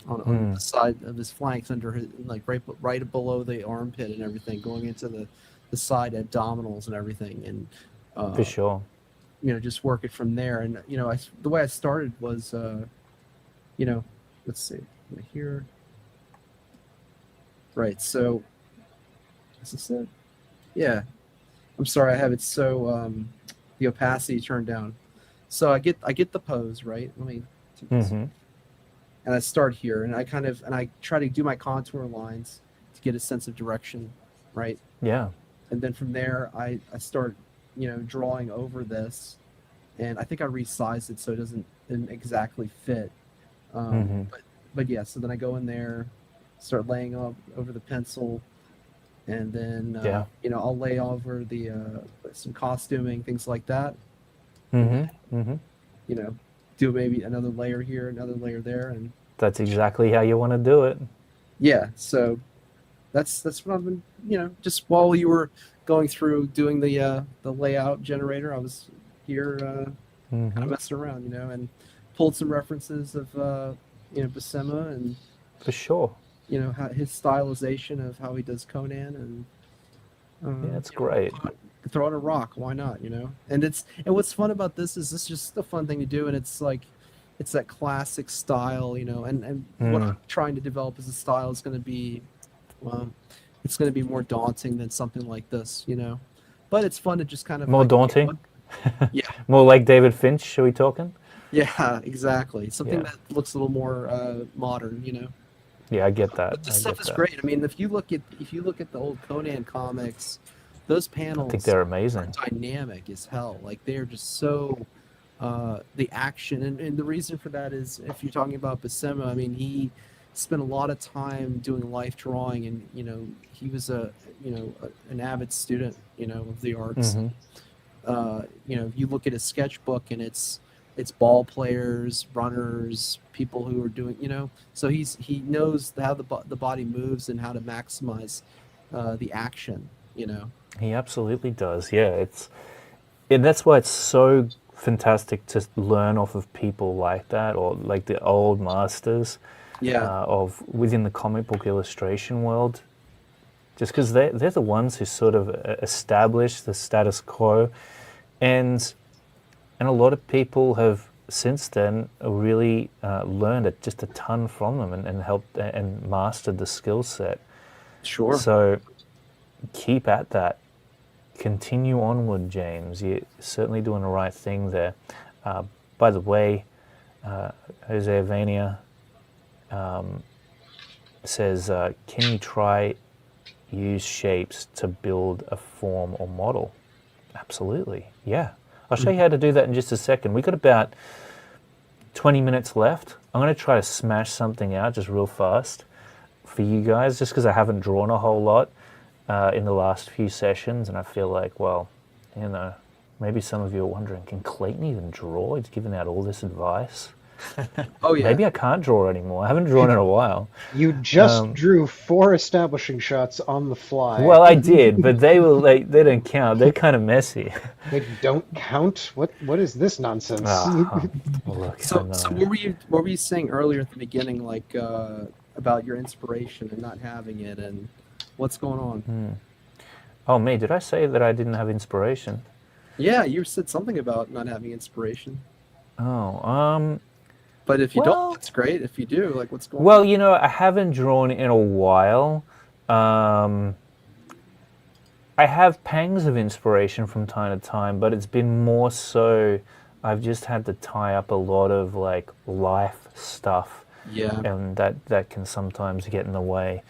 On the side of his flanks, under his, like right below the armpit and everything, going into the side abdominals and everything, and for sure, just work it from there. And the way I started was, let's see, here, right. So, is this it? Yeah. I'm sorry, I have it so the opacity turned down. So I get the pose right. Let me. Take this. And I start here, and I try to do my contour lines to get a sense of direction, right? Yeah. And then from there, I start, drawing over this, and I think I resized it so it doesn't exactly fit. But yeah, so then I go in there, start laying over the pencil, and then I'll lay over the some costuming, things like that. Do maybe another layer here, another layer there, and that's exactly how you want to do it. Yeah, so that's what I've been, just while you were going through doing the layout generator, I was here kind of messing around, and pulled some references of Buscema and for sure, how his stylization of how he does Conan, and that's great. Throw on a rock, why not? And what's fun about this is just a fun thing to do, and it's like it's that classic style, and what I'm trying to develop as a style is going to be, it's going to be more daunting than something like this, but it's fun to just kind of more daunting. Yeah, more like David Finch. Are we talking? Yeah, exactly. Something that looks a little more modern, Yeah, I get that. But this stuff is great. I mean, if you look at the old Conan comics, those panels, I think they're amazing. Are dynamic as hell. Like they're just so the action, and the reason for that is if you're talking about Buscema, I mean he spent a lot of time doing life drawing, and he was an avid student of the arts. You look at his sketchbook, and it's ball players, runners, people who are doing so he knows how the body moves and how to maximize the action. He absolutely does. Yeah, and that's why it's so fantastic to learn off of people like that, or like the old masters of within the comic book illustration world. Just because they're the ones who sort of established the status quo, and a lot of people have since then really learned just a ton from them and helped and mastered the skill set. Sure. So keep at that. Continue onward, James. You're certainly doing the right thing there. By the way, Jose Avania says, can you try use shapes to build a form or model? Absolutely, yeah. I'll show you how to do that in just a second. We've got about 20 minutes left. I'm going to try to smash something out just real fast for you guys, just because I haven't drawn a whole lot in the last few sessions, and I feel like, well, maybe some of you are wondering, can Clayton even draw? He's giving out all this advice. Oh yeah. Maybe I can't draw anymore. I haven't drawn in a while. You just drew 4 establishing shots on the fly. Well, I did, but they don't count. They're kind of messy. They don't count? What is this nonsense? Look, So what were you saying earlier at the beginning, like about your inspiration and not having it, and what's going on? Oh, me? Did I say that I didn't have inspiration? Yeah, you said something about not having inspiration. Oh, But if you don't, that's great. If you do, like, what's going on? Well, I haven't drawn in a while. I have pangs of inspiration from time to time, but it's been more so I've just had to tie up a lot of like life stuff. Yeah. And that can sometimes get in the way,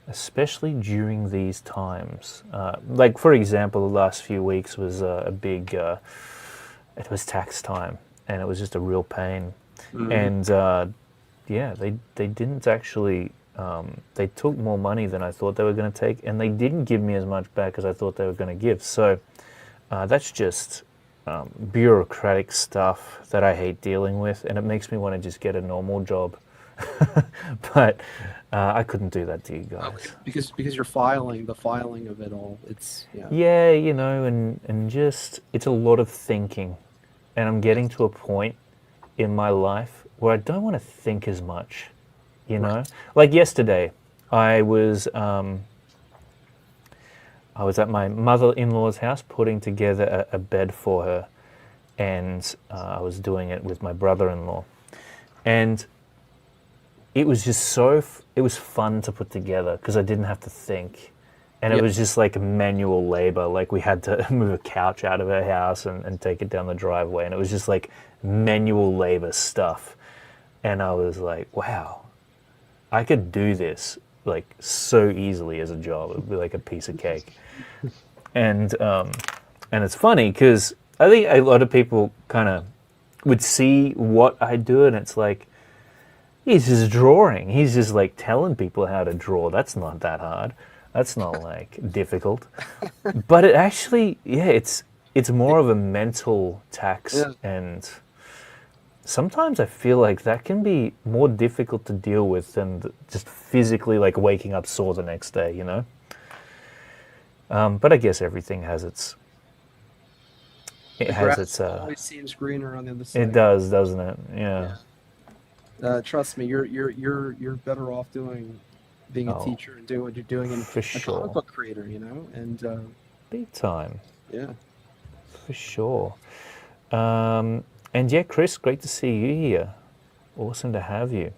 especially during these times. Like, for example, the last few weeks was a big, it was tax time, and it was just a real pain. And they didn't actually, they took more money than I thought they were going to take, and they didn't give me as much back as I thought they were going to give. So that's just bureaucratic stuff that I hate dealing with, and it makes me want to just get a normal job. But I couldn't do that to you guys. Because you're the filing of it all. It's Yeah, and just it's a lot of thinking, and I'm getting to a point in my life where I don't want to think as much. Right. Like yesterday, I was at my mother-in-law's house putting together a bed for her, and I was doing it with my brother-in-law, and it was just it was fun to put together because I didn't have to think, and it was just like manual labor. Like, we had to move a couch out of her house and take it down the driveway, and it was just like manual labor stuff, and I was like, wow, I could do this like so easily as a job. It would be like a piece of cake. And it's funny because I think a lot of people kind of would see what I do, and it's like, he's just drawing. He's just like telling people how to draw. That's not that hard. That's not like difficult. But it actually, it's more of a mental tax, and sometimes I feel like that can be more difficult to deal with than just physically like waking up sore the next day, But I guess everything has its. It has its. Always seems greener on the other side. It does, doesn't it? Yeah. Trust me, you're better off being a teacher and doing what you're doing, and for sure. A comic book creator, and big time. Yeah. For sure. And yeah, Chris, great to see you here. Awesome to have you.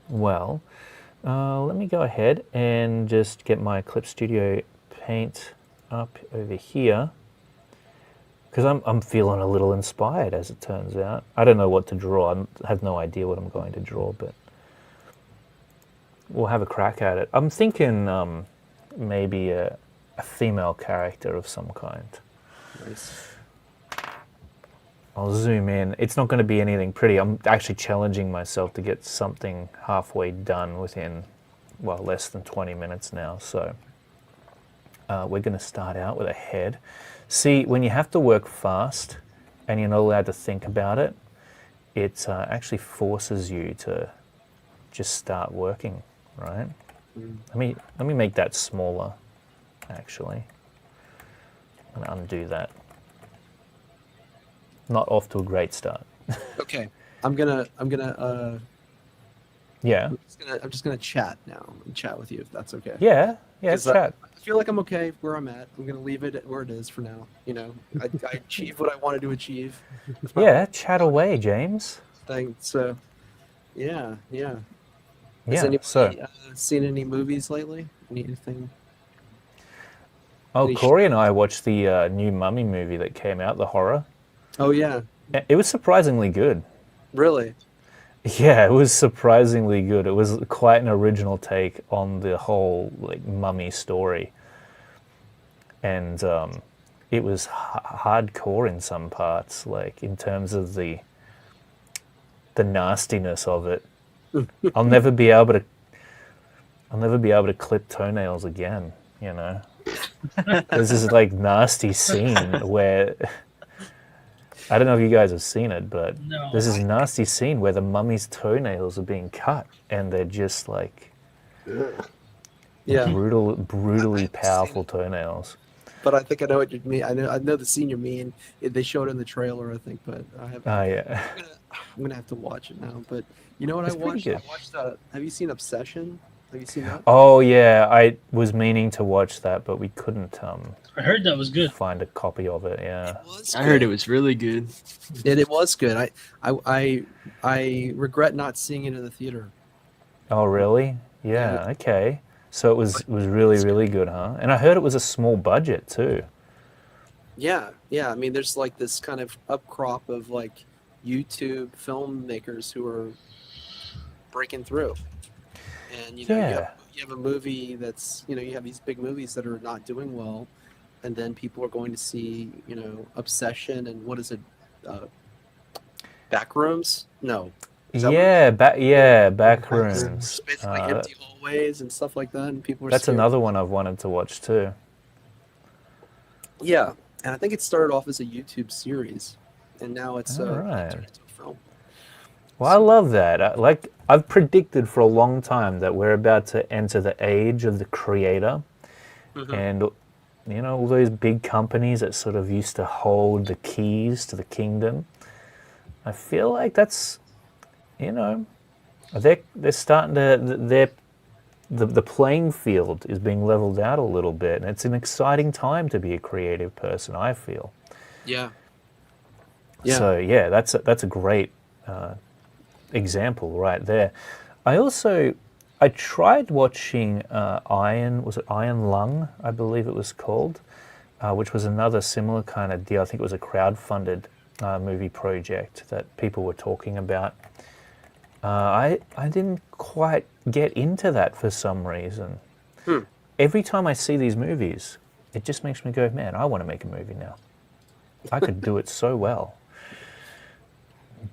Well, let me go ahead and just get my Clip Studio Paint up over here, because I'm feeling a little inspired, as it turns out. I don't know what to draw. I have no idea what I'm going to draw, but we'll have a crack at it. I'm thinking maybe a female character of some kind. Nice. I'll zoom in. It's not going to be anything pretty. I'm actually challenging myself to get something halfway done within, well, less than 20 minutes now. So we're going to start out with a head. See, when you have to work fast and you're not allowed to think about it, it actually forces you to just start working, right? Let me make that smaller, actually. I'm going to undo that. Not off to a great start. Okay, I'm gonna Yeah. I'm just gonna chat now. Chat with you if that's okay. Yeah. 'Cause Chat. I feel like I'm okay where I'm at. I'm gonna leave it where it is for now. You know, I achieved what I wanted to achieve. Yeah, chat away, James. Thing. So, yeah. Has Yeah. anybody So, seen any movies lately? Anything? oh, Any Corey and I watched the new Mummy movie that came out, the horror. Oh yeah, It was surprisingly good. really? Yeah, it was surprisingly good. It was quite an original take on the whole like mummy story, and it was hardcore in some parts, like in terms of the nastiness of it. I'll never be able to clip toenails again. You know, there's this like nasty scene where. I don't know if you guys have seen it, but No, there's this nasty scene where the mummy's toenails are being cut, and they're just like Yeah. brutally I've powerful seen it. toenails. But I think I know what you mean. I know the scene you mean. They showed it in the trailer, I think, but I have. Oh yeah, I'm gonna have to watch it now. But you know what It's I pretty watched? good. I watched. Have you seen Obsession? Have you seen that? oh yeah. I was meaning to watch that, but we couldn't I heard that was good. find a copy of it. Yeah. I heard it was really good. It was good. I regret not seeing it in the theater. Oh really? Yeah. Okay. So it was really good, huh? And I heard it was a small budget too. Yeah. I mean, there's like this kind of upcrop of like YouTube filmmakers who are breaking through, and Yeah. you have a movie that's you have these big movies that are not doing well, and then people are going to see Obsession and what is it, Backrooms? No. Is that what Yeah, it's Backrooms. basically empty hallways and stuff like that, and people are That's scared. another one I've wanted to watch too. Yeah, and I think it started off as a YouTube series, and now it's Alright. turned into a film. Well, I love that. Like I've predicted for a long time that we're about to enter the age of the creator, and all those big companies that sort of used to hold the keys to the kingdom. I feel like that's, they're starting to the playing field is being leveled out a little bit, and it's an exciting time to be a creative person. I feel. Yeah. So yeah, that's a great example right there. I tried watching Iron Lung, I believe it was called, which was another similar kind of deal. I think it was a crowd-funded movie project that people were talking about. I didn't quite get into that for some reason. Every time I see these movies, it just makes me go, man, I want to make a movie now. I could do it so well.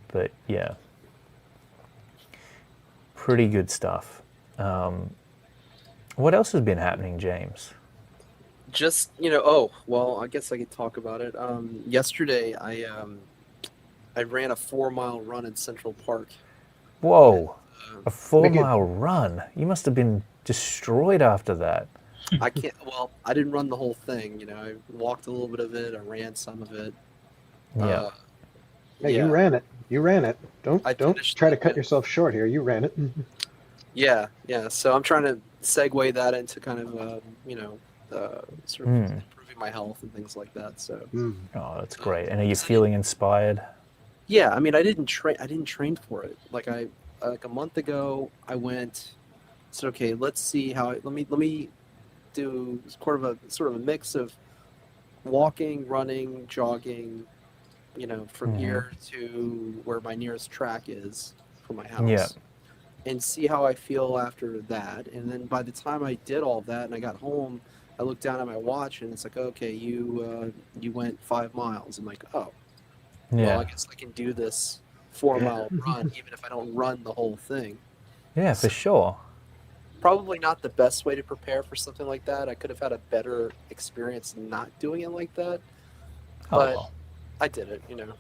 But yeah, pretty good stuff. What else has been happening, James? Just oh well, I guess I could talk about it. Yesterday I ran a 4-mile run in Central Park. Whoa, a Make it- 4-mile run. You must have been destroyed after that. I can't. Well, I didn't run the whole thing. I walked a little bit of it. I ran some of it. Yeah. Yeah, Yeah. you ran it. You ran it. Don't I don't finished try to it, cut yeah. yourself short here. You ran it. Yeah. So I'm trying to segue that into kind of sort of improving my health and things like that. So Oh, that's great. And are you feeling inspired? yeah, I mean, I didn't train for it. Like a month ago, I said, okay, let's see let me do sort of a mix of walking, running, jogging, from here to where my nearest track is from my house. Yeah. And see how I feel after that. And then by the time I did all that and I got home, I looked down at my watch and it's like, okay, you went 5 miles. I'm like, oh, well, I guess I can do this 4-mile run, even if I don't run the whole thing. Yeah, for sure. Probably not the best way to prepare for something like that. I could have had a better experience not doing it like that, but well. I did it, you know.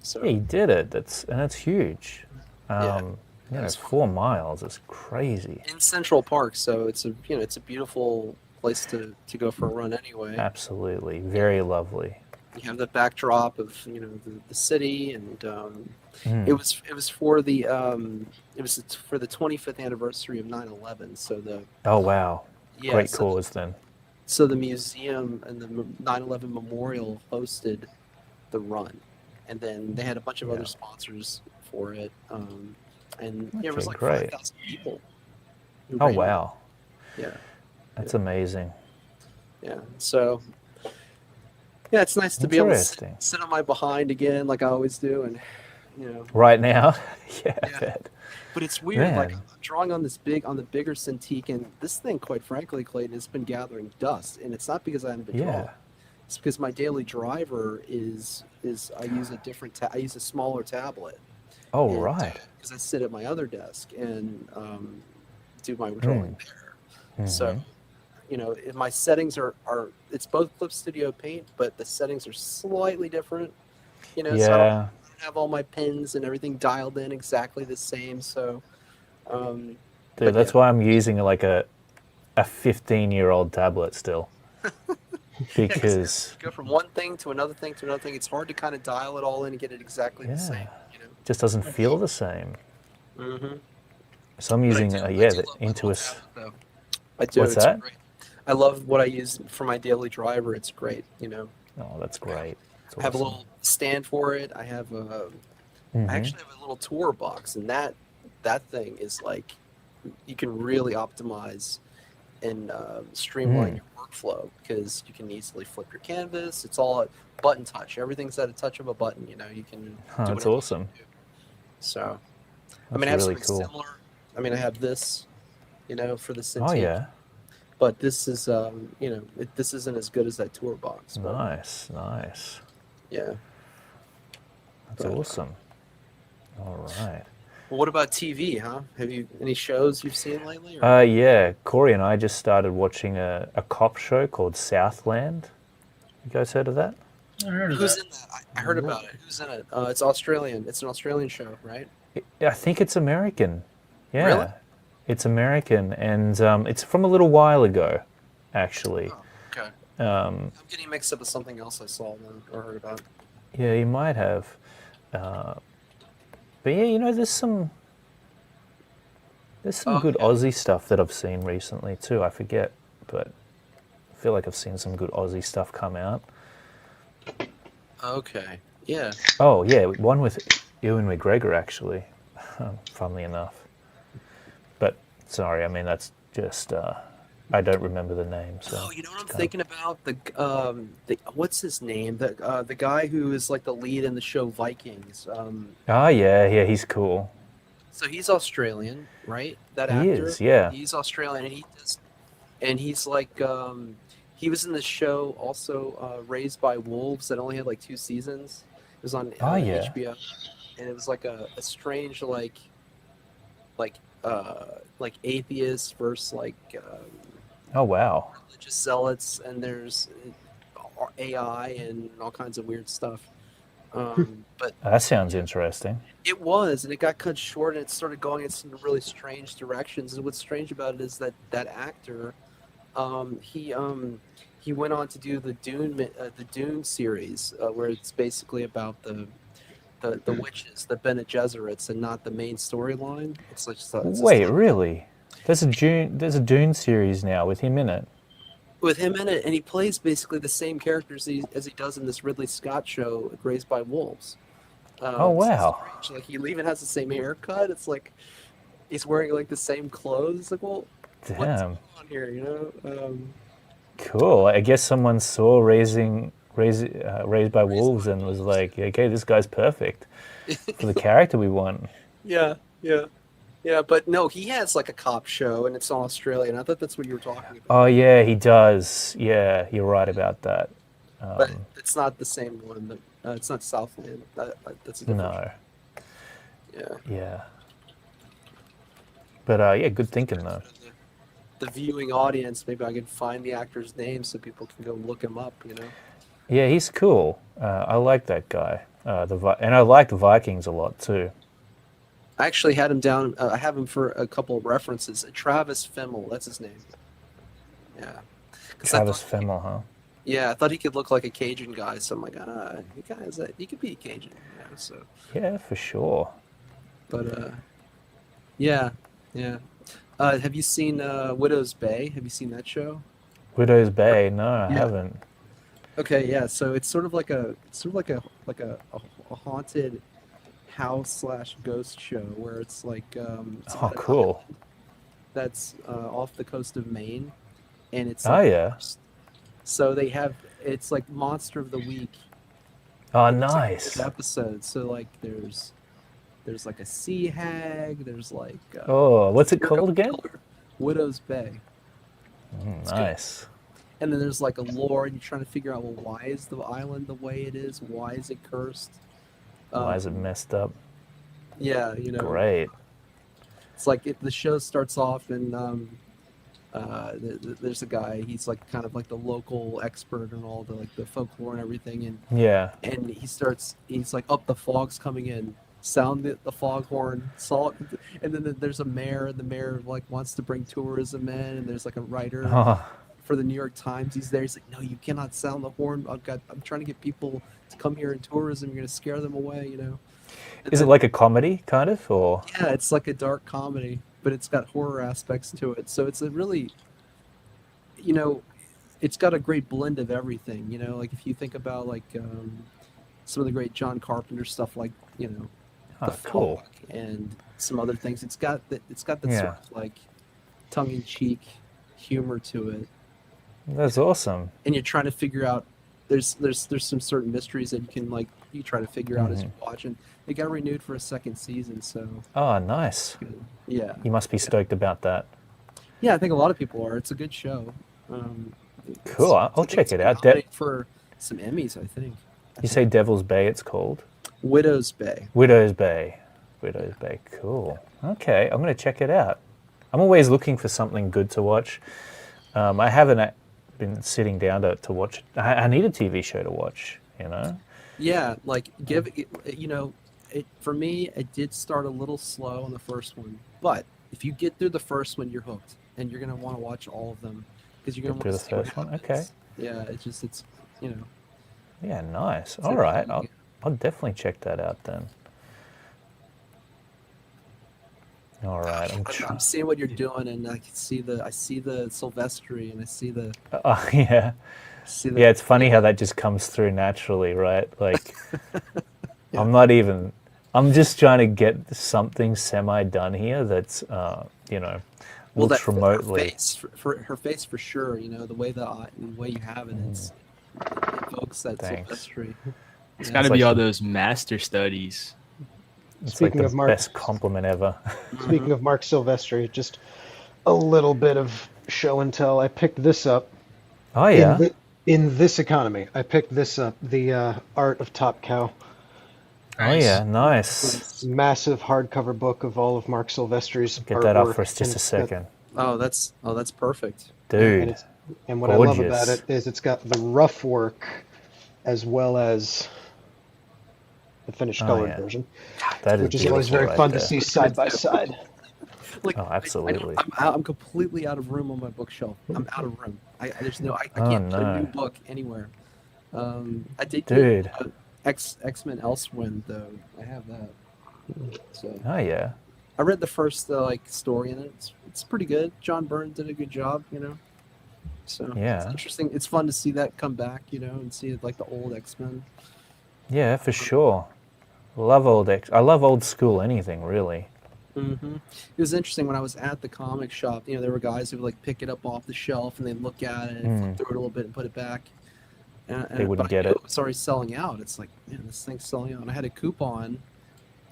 So Yeah, you did it. That's huge. yeah, You know, it's 4 miles is crazy. in Central Park, so it's a beautiful place to go for a run anyway. Absolutely, very lovely. You have the backdrop of the city, and Mm. it was for the 25th anniversary of 9/11. So Oh wow, yeah, great so cause then. so the museum and the 9/11 memorial hosted the run, and then they had a bunch of other sponsors for it, and yeah, it was Okay, like great. 5,000 people. who Oh ran it. wow, Yeah, that's amazing. yeah. So yeah, it's nice to be able to Interesting. sit on my behind again, like I always do, and Right now, yeah, I Yeah. bet. But it's weird, like Man. I'm drawing on the bigger Cintiq, and this thing, quite frankly, Clayton, has been gathering dust, and it's not because I haven't been drawing. Yeah. It's because my daily driver is I use I use a smaller tablet. Oh And right. because I sit at my other desk and do my drawing there. So, if my settings are it's both Clip Studio Paint, but the settings are slightly different. So I don't Yeah. have all my pins and everything dialed in exactly the same. So, Dude, but that's yeah. why I'm using like a 15-year-old tablet still. Yeah, 'cause Because you go from one thing to another thing to another thing. It's hard to kind of dial it all in and get it exactly the same. it just doesn't feel the same. Mm-hmm. So I'm But using I the do love my little Intuos. tablet, though. I do. What's It's that? great. I love what I use for my daily driver. It's great. Oh, that's great. That's I have a awesome. little stand for it. I have I actually have a little tour box, and that thing is like you can really optimize and streamline your workflow because you can easily flip your canvas. It's all a button touch. Everything's at a touch of a button. You can do That's whatever you awesome. do. So, That's I have really something cool. similar. I have this, for the Cintiq. Oh yeah. But this is, this isn't as good as that tour box. But Nice, nice. yeah. That's But, awesome. All right. Well, what about TV, huh? Have you any shows you've seen lately? Or? Yeah, Corey and I just started watching a cop show called Southland. You guys heard of that? I heard of Who's that. in that? I heard about it. Who's in it? It's Australian. It's an Australian show, right? I think it's American. Yeah. Really? It's American, and it's from a little while ago, actually. Oh, okay. Um, I'm getting mixed up with something else I saw then, or heard about. yeah, you might have. But yeah, there's some good Aussie stuff that I've seen recently too. I forget, but I feel like I've seen some good Aussie stuff come out. Okay. Yeah. Oh yeah, one with Ewan McGregor actually, funnily enough. But sorry, I mean that's just I don't remember the name. So Oh, you know what I'm thinking about? The what's his name? The guy who is like the lead in the show Vikings. Oh yeah, he's cool. So he's Australian, right? That He actor. is, yeah. He's Australian, and he's like, he was in the show also, Raised by Wolves, that only had like 2 seasons. It was on HBO, and it was like a strange like atheist versus like Oh wow. religious zealots, and there's AI and all kinds of weird stuff. But That sounds interesting. it was, and it got cut short, and it started going in some really strange directions. And what's strange about it is that actor, he went on to do the Dune series, where it's basically about the witches, the Bene Gesserits, and not the main storyline. It's like Wait, really? There's a Dune series now with him in it. with him in it, and he plays basically the same characters as he does in this Ridley Scott show, Raised by Wolves. Oh wow. It's strange. Like he even has the same haircut. It's like he's wearing like the same clothes. It's like, well, what's Damn. going on here? Cool. I guess someone saw Raised by Wolves and was like, okay, this guy's perfect for the character we want. Yeah. But no, he has like a cop show, and it's in Australia. And I thought that's what you were talking about. Oh yeah, he does. Yeah, you're right about that. But it's not the same one. It's not Southland. That's a different. No. Yeah. Yeah. But yeah, good thinking though. The viewing audience, maybe I could find the actor's name so people can go look him up. Yeah, he's cool. I like that guy. And I like the Vikings a lot too. I actually had him down. I have him for a couple of references. Travis Fimmel, that's his name. Yeah. Travis Fimmel, huh? Yeah, I thought he could look like a Cajun guy, so I'm like, he could be a Cajun. So. Yeah, for sure. But yeah. Have you seen Widow's Bay? Have you seen that show? Widow's Bay? No, I haven't. Okay, yeah. So it's sort of like a haunted house / ghost show where it's like cool. That's off the coast of Maine, and it's so they have it's like Monster of the Week. Oh, nice episodes. So like there's like a sea hag. There's like what's it called again? Widow's Bay. Nice. Good. And then there's like a lore, and you're trying to figure out, well, why is the island the way it is? Why is it cursed? Why is it messed up? Yeah, Great. It's like the show starts off, and there's a guy. He's like kind of like the local expert on all the folklore and everything, and he's like, the fog's coming in. Sound the foghorn, salt, and then there's a mayor, and the mayor like wants to bring tourism in, and there's like a writer for the New York Times. He's there. He's like, no, you cannot sound the horn. I'm trying to get people to come here in tourism. You're gonna scare them away, Is it like a comedy kind of, or? Yeah, it's like a dark comedy, but it's got horror aspects to it. So it's a really, it's got a great blend of everything. Like if you think about like some of the great John Carpenter stuff, like The cool. Fog and some other things. It's got that sort of like tongue-in-cheek humor to it. That's awesome. And you're trying to figure out. There's some certain mysteries that you try to figure out as you watch, and it got renewed for a second season. So. Oh, nice. Yeah. You must be stoked about that. Yeah, I think a lot of people are. It's a good show. Cool. I'll check it out. For some Emmys, I think. You say Devil's Bay? It's called. Widow's Bay. Widow's Bay. Cool. Okay, I'm going to check it out. I'm always looking for something good to watch. I haven't been sitting down to watch. I need a TV show to watch. Yeah, like for me, it did start a little slow on the first one, but if you get through the first one, you're hooked, and you're gonna want to watch all of them because you're gonna want to see the first one. Okay. Yeah, it's. Yeah, nice. All right, I'll definitely check that out then. All right, I'm seeing what you're doing, and I see the Silvestri, and I see the. Yeah. Yeah, it's funny how that just comes through naturally, right? Like, I'm just trying to get something semi-done here that's, looks remotely. Her face for sure, the way you have it, it evokes that Silvestri. It's got to be all those master studies. It's like the best compliment ever. Speaking of Mark Silvestri, just a little bit of show and tell. I picked this up. Oh, yeah. In this economy, I picked this up, the Art of Top Cow. Nice. Oh yeah, nice. Massive hardcover book of all of Mark Silvestri's artwork. Get that up for us just a second. That's perfect, dude. And what gorgeous. I love about it is it's got the rough work as well as the finished colored version, which is always very fun to see side by side. Absolutely. I'm completely out of room on my bookshelf. I'm out of room. I can't put a new book anywhere. I did get X-Men Elsewind though. I have that. So. Oh yeah. I read the first story in it. It's pretty good. John Byrne did a good job, So yeah, it's interesting. It's fun to see that come back, and see like the old X-Men. Yeah, for sure. I love old school anything really. Mm-hmm. It was interesting when I was at the comic shop. There were guys who would like pick it up off the shelf and they'd look at it and flip through it a little bit and put it back. And they wouldn't get it. It was already selling out. It's like, man, this thing's selling out. And I had a coupon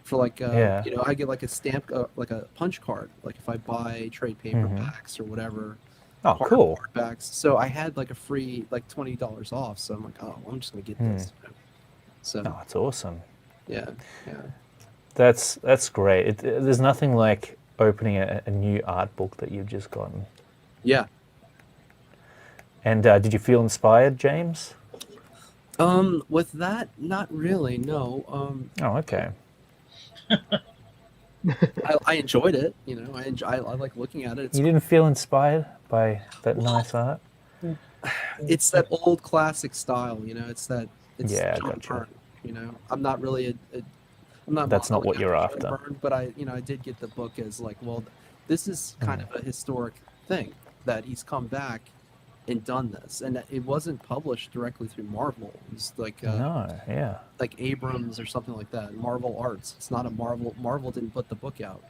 for like, I get like a stamp, like a punch card. Like if I buy trade paperbacks or whatever. Oh, cool. Hardbacks. So I had like a free like $20 off. So I'm like, oh, well, I'm just gonna get this. So Oh, that's awesome. yeah. That's great. There's nothing like opening a new art book that you've just gotten. Yeah. And did you feel inspired, James? With that, not really. No. Oh, okay. I enjoyed it. You know, I like looking at it. You didn't feel inspired by that nice art? It's that old classic style. You know, it's Yeah, John gotcha. Byrne. You know, I'm not really I'm not. That's not modeling what you're after John after. Byrne, but I did get the book as like, well, this is kind of a historic thing that he's come back and done this, and it wasn't published directly through Marvel. It was like No, yeah. like Abrams or something like that. Marvel Arts. It's not a Marvel. Marvel didn't put the book out,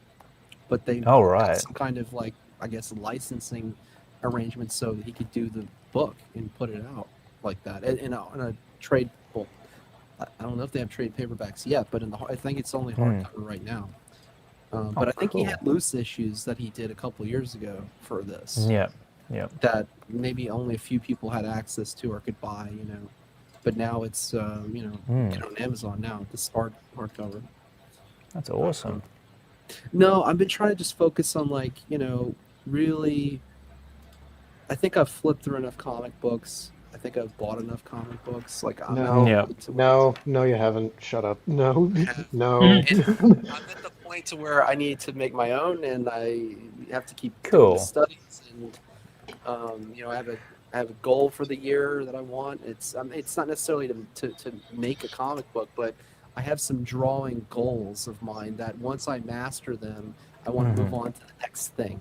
but they Oh, had right. some kind of like, I guess, licensing arrangement so that he could do the book and put it out like that in a trade. Well, I don't know if they have trade paperbacks yet, but I think it's only hardcover right now. But I think he had loose issues that he did a couple years ago for this. Yeah. That maybe only a few people had access to or could buy, you know. But now it's get on Amazon now. This hardcover. That's awesome. No, I've been trying to just focus on like, you know, really. I think I've flipped through enough comic books. I think I've bought enough comic books. Like No, you haven't. Shut up. No. I'm at the point to where I need to make my own, and I have to keep doing the studies. And you know, I have a goal for the year that I want. It's not necessarily to make a comic book, but I have some drawing goals of mine that once I master them, I want to move on to the next thing.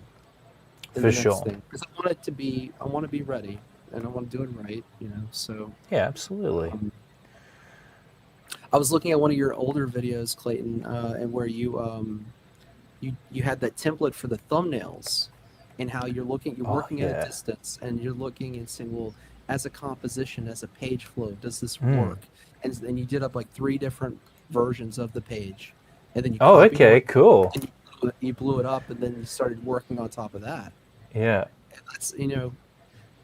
For sure. Because I want to be ready, and I want to do it right, you know. So yeah, absolutely. I was looking at one of your older videos, Clayton, and where you had that template for the thumbnails, and how you're working at a distance, and you're looking and saying, well, as a composition, as a page flow, does this work? And then you did up like 3 different versions of the page, and then you cool. And you blew it up, and then you started working on top of that. Yeah. And that's, you know,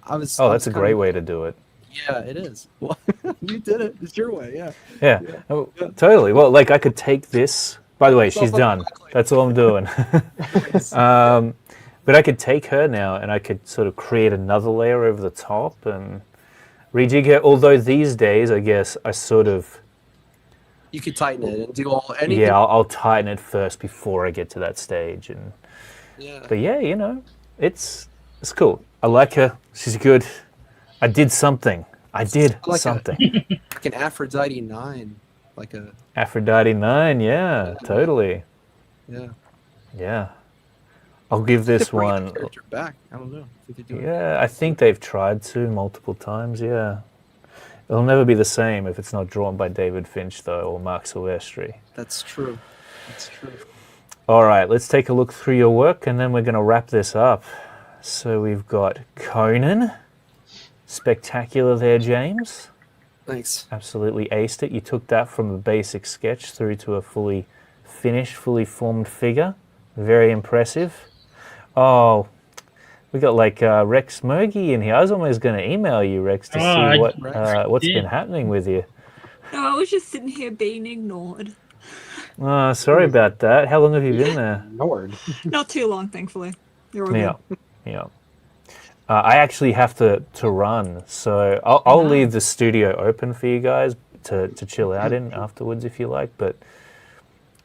that's a great way to do it. Yeah, it is. Well, you did it. It's your way. Yeah. Yeah. Oh, totally. Well, like I could take this. By the way, she's done. That's all I'm doing. But I could take her now, and I could sort of create another layer over the top and rejig her. Although these days, I guess I sort of. You could tighten it and do anything. Yeah, I'll tighten it first before I get to that stage, and. Yeah. But yeah, you know, it's cool. I like her. She's good. I did something. Something. Like an Aphrodite 9, like a Aphrodite 9. Yeah, totally. Yeah. Yeah. I'll give this one. The character back. I don't know. I think they've tried to multiple times. Yeah. It'll never be the same if it's not drawn by David Finch, though, or Mark Silvestri. That's true. That's true. All right, let's take a look through your work, and then we're going to wrap this up. So we've got Conan. Spectacular there, James. Thanks. Absolutely aced it. You took that from a basic sketch through to a fully finished, fully formed figure. Very impressive. Oh, we got like Rex Mogi in here. I was almost going to email you, Rex, to see what's been happening with you. No, I was just sitting here being ignored. Oh, sorry about that. How long have you been there? Ignored. Not too long, thankfully. You're all good. Yeah. I actually have to run, so I'll leave the studio open for you guys to chill out in afterwards if you like. But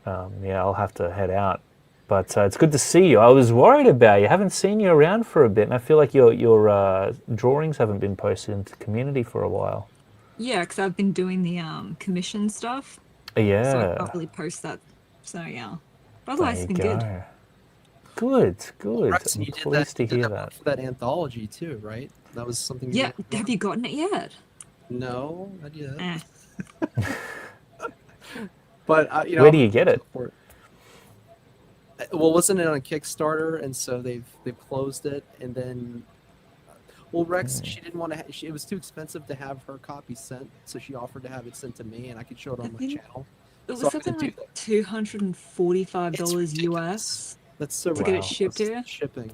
I'll have to head out. But it's good to see you. I was worried about you. I haven't seen you around for a bit, and I feel like your drawings haven't been posted into the community for a while. Yeah, because I've been doing the commission stuff. Yeah. So I can't really post that. So yeah. But otherwise, it's been good. Good. Rex, I'm pleased to hear that. For that anthology too, right? That was something. Yeah. Have you gotten it yet? No, not yet. But where do you get it? Well, wasn't it on Kickstarter, and so they've closed it, and then. Well, Rex, she didn't want to. It was too expensive to have her copy sent, so she offered to have it sent to me, and I could show it on my channel. It was something like $245 US. That's so to get it shipped here. Shipping.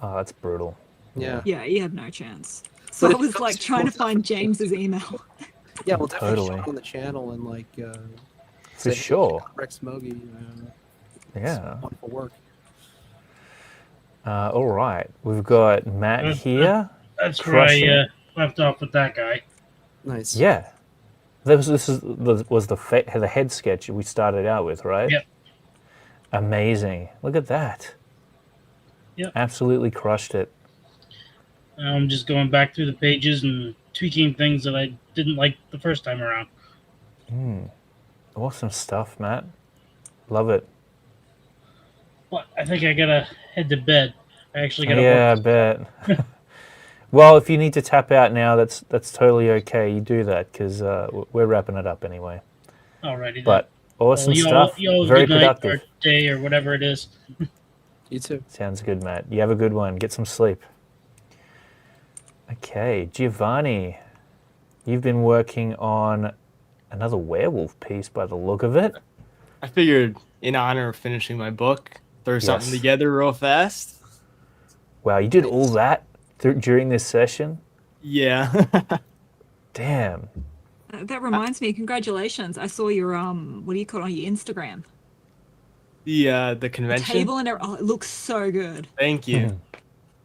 Oh, that's brutal. Yeah. Yeah, you had no chance. So I was like trying to find James's email. Yeah, we'll definitely show Totally. it on the channel and For say, sure. hey, Rex Mogi, Yeah. wonderful work. All right. We've got Matt here. That's where crushing I it. left off with that guy. Nice. Yeah. This was the head sketch we started out with, right? Yep. Amazing. Look at that. Yep. Absolutely crushed it. I'm just going back through the pages and tweaking things that I didn't like the first time around. Awesome stuff, Matt. Love it. But I think I gotta head to bed. I actually gotta Yeah, I work. bet. Well, if you need to tap out now, that's totally okay. You do that because we're wrapping it up anyway. Alrighty then. But awesome Well, stuff. you all Very good night productive. or day or whatever it is. You too. Sounds good, Matt. You have a good one. Get some sleep. Okay, Giovanni, you've been working on another werewolf piece by the look of it. I figured, in honor of finishing my book, throw something Yes. together real fast. Wow, you did all that during this session? Yeah. Damn. That reminds me, congratulations. I saw your what do you call it on your Instagram? The The convention. table and everything. Oh, it looks so good. Thank you.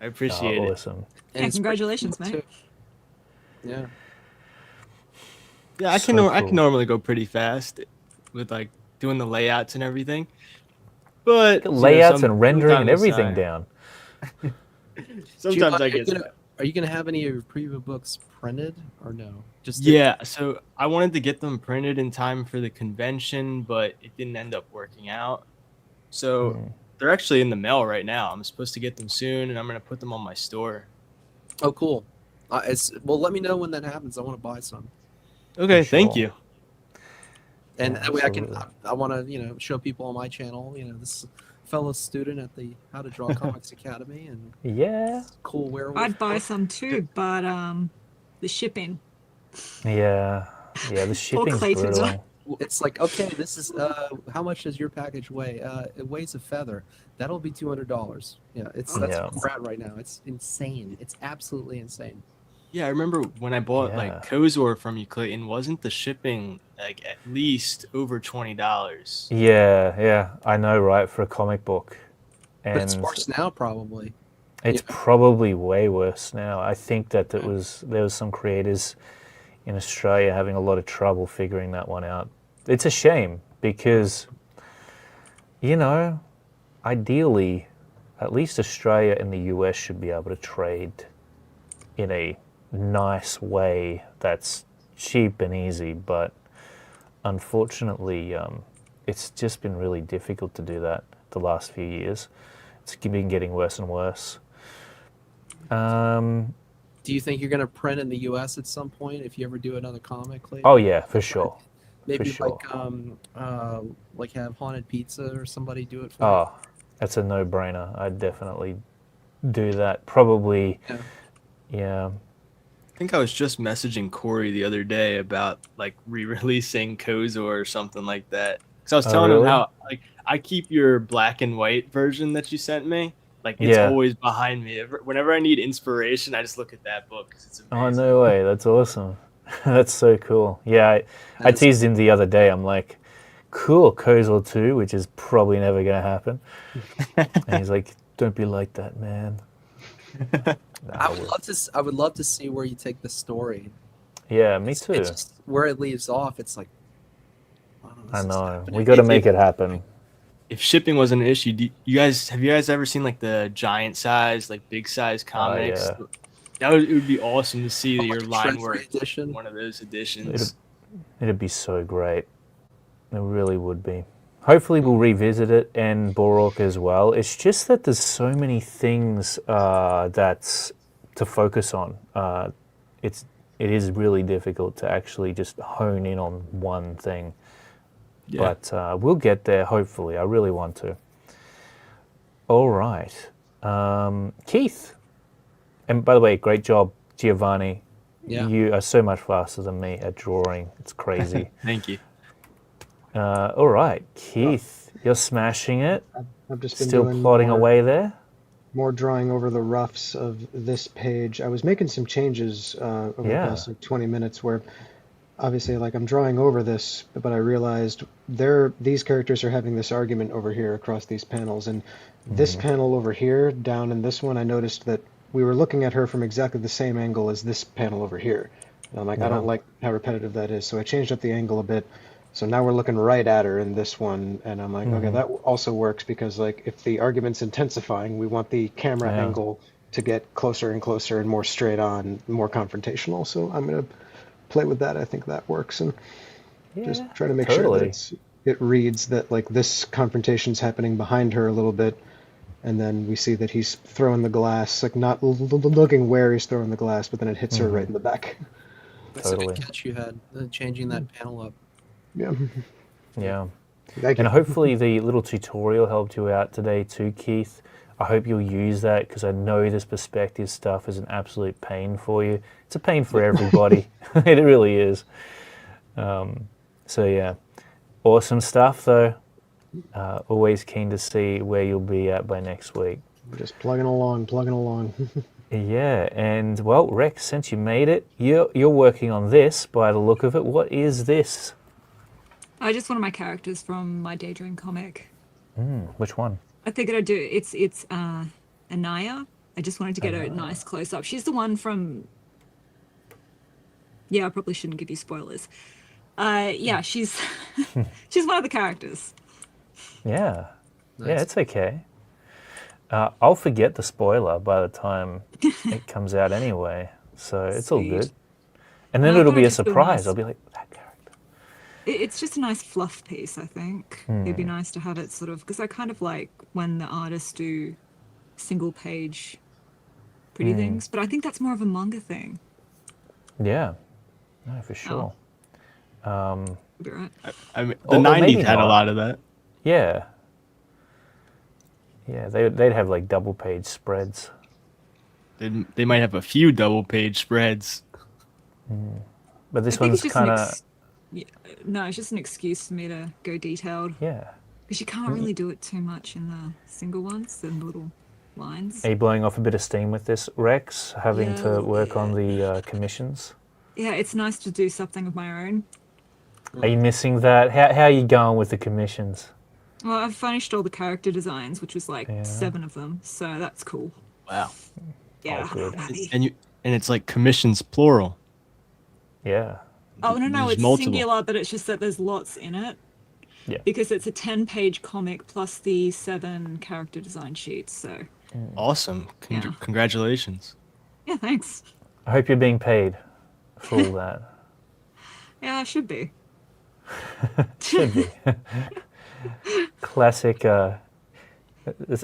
I appreciate it. Awesome. And Yeah, it's congratulations, pretty mate. cool, too. Yeah. Yeah, I So can cool. normally go pretty fast with like doing the layouts and everything. But Layouts and rendering and everything down. down. Sometimes I Giovanni, get are you gonna have any of your preview books printed or no? Just Yeah, so I wanted to get them printed in time for the convention, but it didn't end up working out. So they're actually in the mail right now. I'm supposed to get them soon, and I'm gonna put them on my store. Oh, cool. Well, let me know when that happens. I want to buy some, Okay, For thank sure. you. and Yeah, that way absolutely. I want to show people on my channel. This fellow student at the How to Draw Comics Academy and Yeah. cool werewolf. I'd buy book. some too, but the shipping. Yeah. Yeah, the shipping's Clayton's brutal. It's like, okay, this is how much does your package weigh? It weighs a feather. That'll be $200. Yeah, that's Yeah. where we're at right now. It's insane. It's absolutely insane. Yeah, I remember when I bought Yeah. like Kozor from you, Clayton. Wasn't the shipping like at least over $20? Yeah, I know, right, for a comic book. But it's And worse now, probably. it's probably way worse now. I think that there was some creators in Australia having a lot of trouble figuring that one out. It's a shame because, ideally, at least Australia and the US should be able to trade in a nice way that's cheap and easy, but unfortunately, it's just been really difficult to do that the last few years. It's been getting worse and worse. Do you think you're going to print in the U.S. at some point if you ever do another comic? Lee? Oh yeah, for sure. Maybe for like have Haunted Pizza or somebody do it for Oh, that's a no-brainer. I'd definitely do that. Probably, you. yeah. I think I was just messaging Corey the other day about like re-releasing Kozor or something like that. Because I was Oh, telling him really? how like I keep your black and white version that you sent me. Like it's Yeah. always behind me. Whenever I need inspiration, I just look at that book because it's Oh, amazing. no way. That's awesome. That's so cool. Yeah, I teased him the other day. I'm like, cool, Kozor 2, which is probably never going to happen. And he's like, don't be like that, man. I would love to see where you take the story. Yeah, me too. It's just, where it leaves off, it's like, wow, this I is know. happening. We got to make it happen. If shipping wasn't an issue, have you guys ever seen like the giant size, like big size comics? yeah. It would be awesome to see your like a line Treasury work edition. in one of those editions. It'd be so great. It really would be. Hopefully we'll revisit it and Borok as well. It's just that there's so many things that's to focus on. It is really difficult to actually just hone in on one thing. Yeah. But we'll get there, hopefully. I really want to. All right. Keith. And by the way, great job, Giovanni. Yeah. You are so much faster than me at drawing. It's crazy. Thank you. All right, Keith, you're smashing it. I've just been Still doing plodding more, away there. more drawing over the roughs of this page. I was making some changes over the Yeah. past like 20 minutes where obviously, like I'm drawing over this, but I realized these characters are having this argument over here across these panels, and this panel over here, down in this one, I noticed that we were looking at her from exactly the same angle as this panel over here. And I'm like, I don't like how repetitive that is, so I changed up the angle a bit. So now we're looking right at her in this one, and I'm like, okay, that also works because like if the argument's intensifying, we want the camera angle to get closer and closer and more straight on, more confrontational. So I'm gonna play with that. I think that works, and just try to make sure that it reads that like this confrontation's happening behind her a little bit, and then we see that he's throwing the glass, like not looking where he's throwing the glass, but then it hits her right in the back. That's a good catch you had, changing that panel up. Yeah. Yeah. Thank you. And hopefully the little tutorial helped you out today too, Keith. I hope you'll use that because I know this perspective stuff is an absolute pain for you. It's a pain for everybody. It really is. So yeah, awesome stuff though. Always keen to see where you'll be at by next week. Just plugging along. Yeah, and well, Rex, since you made it, you're working on this by the look of it. What is this? Just one of my characters from my Daydream comic. Which one? I figured I'd do it's Anaya. I just wanted to get a nice close up. She's the one from. Yeah, I probably shouldn't give you spoilers. Yeah, she's she's one of the characters. Yeah, yeah, it's okay. I'll forget the spoiler by the time it comes out anyway, so it's all good. And then it'll be a surprise. I'll be like, that character. It's just a nice fluff piece, I think. It'd be nice to have it sort of, because I kind of like when the artists do single page pretty things, but I think that's more of a manga thing. Yeah, no, for sure. You'll be right. I mean, the 90s had a lot of that. Yeah. Yeah, they'd have like double page spreads. They might have a few double page spreads. But this one's kind of... No, it's just an excuse for me to go detailed. Yeah. Because you can't really do it too much in the single ones, the little lines. Are you blowing off a bit of steam with this, Rex, having to work on the commissions? Yeah, it's nice to do something of my own. Are you missing that? How are you going with the commissions? Well, I've finished all the character designs, which was like 7 of them, so that's cool. Wow. Yeah, good. I'm happy. And it's like commissions plural. Yeah. Oh, no, There's it's multiple. singular, but it's just that there's lots in it. Yeah. Because it's a 10-page comic plus the 7 character design sheets, so... Awesome. Yeah. Congratulations. Yeah, thanks. I hope you're being paid for all that. Yeah, I should be. Should be. Classic. I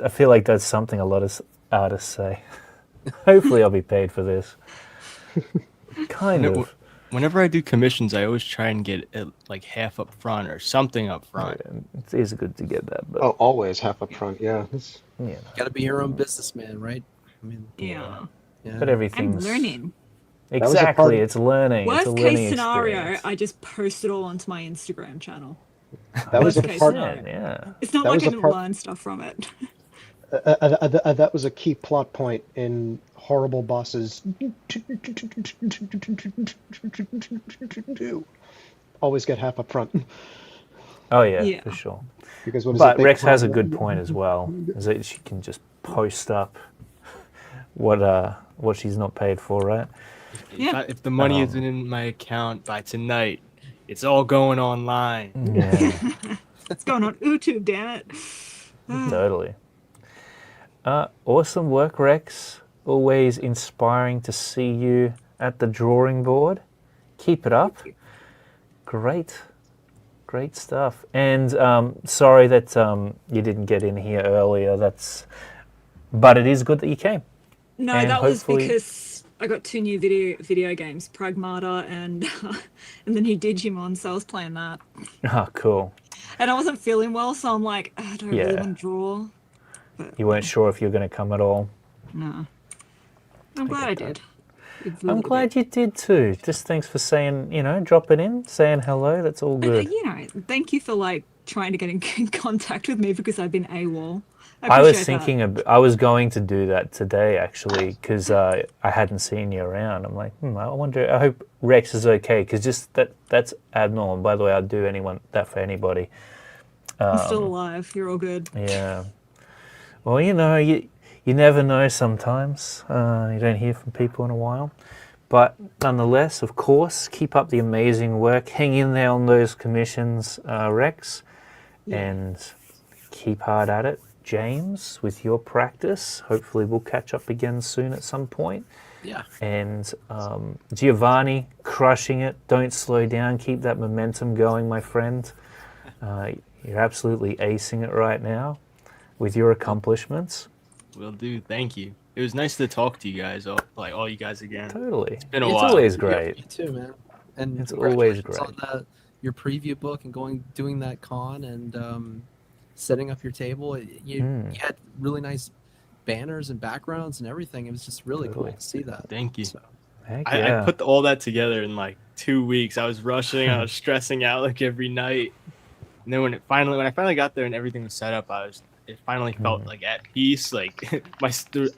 feel like that's something a lot of artists say. Hopefully I'll be paid for this. Kind of. Whenever I do commissions, I always try and get it like half up front or something up front. It is good to get that, but Oh, always half up front. Yeah. yeah. Got to be your own businessman, right? I mean, Yeah. But everything's I'm learning. Exactly, it's learning. It's a Worst learning case scenario, experience. I just post it all onto my Instagram channel. That was a Worst case part. scenario. Yeah. It's not That like was I a didn't part- learn stuff from it. That was a key plot point in Horrible Bosses. Always get half up front. Oh yeah, Yeah. for sure. Because what is But it? Rex has a good point as well, is that she can just post up what she's not paid for, right? Yeah. If the money isn't in my account by tonight, it's all going online. Yeah, It's going on YouTube, damn it. totally. Awesome work, Rex. Always inspiring to see you at the drawing board. Keep it up. Great stuff. And sorry that you didn't get in here earlier. But it is good that you came. No, And that was hopefully- because I got 2 new video games, Pragmata and the new Digimon, so I was playing that. Oh, cool. And I wasn't feeling well, so I'm like, I don't really Yeah. want to draw. But You weren't sure if you were going to come at all. no. I'm glad I did. I'm glad you did too. Just thanks for saying, dropping in, saying hello. That's all good. Thank you for like trying to get in contact with me because I've been AWOL. I was appreciate that. thinking I was going to do that today actually because I hadn't seen you around. I'm like, I wonder. I hope Rex is okay because just that's abnormal. By the way, I'd do that for anybody. I'm still alive. You're all good. Yeah. Well, you never know sometimes. You don't hear from people in a while. But nonetheless, of course, keep up the amazing work. Hang in there on those commissions, Rex, and keep hard at it. James, with your practice, hopefully we'll catch up again soon at some point. Yeah. And Giovanni, crushing it. Don't slow down. Keep that momentum going, my friend. You're absolutely acing it right now with your accomplishments. Will do. Thank you. It was nice to talk to you guys, all you guys again. Totally. It's been a It's while. always great. You too, man. And it's always great. on your preview book and doing that con and setting up your table. You had really nice banners and backgrounds and everything. It was just really cool to see that. Thank you. So, I put all that together in like 2 weeks. I was rushing. I was stressing out like every night. And then when I finally got there and everything was set up, it finally felt like at peace. Like I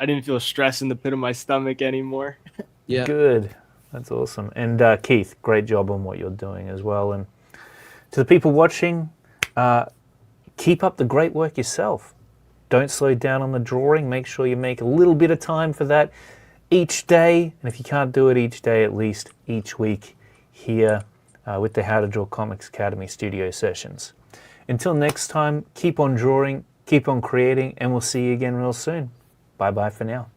didn't feel stress in the pit of my stomach anymore. Yeah. Good. That's awesome. And Keith, great job on what you're doing as well. And to the people watching, keep up the great work yourself. Don't slow down on the drawing. Make sure you make a little bit of time for that each day. And if you can't do it each day, at least each week here with the How to Draw Comics Academy studio sessions. Until next time, keep on drawing, keep on creating, and we'll see you again real soon. Bye-bye for now.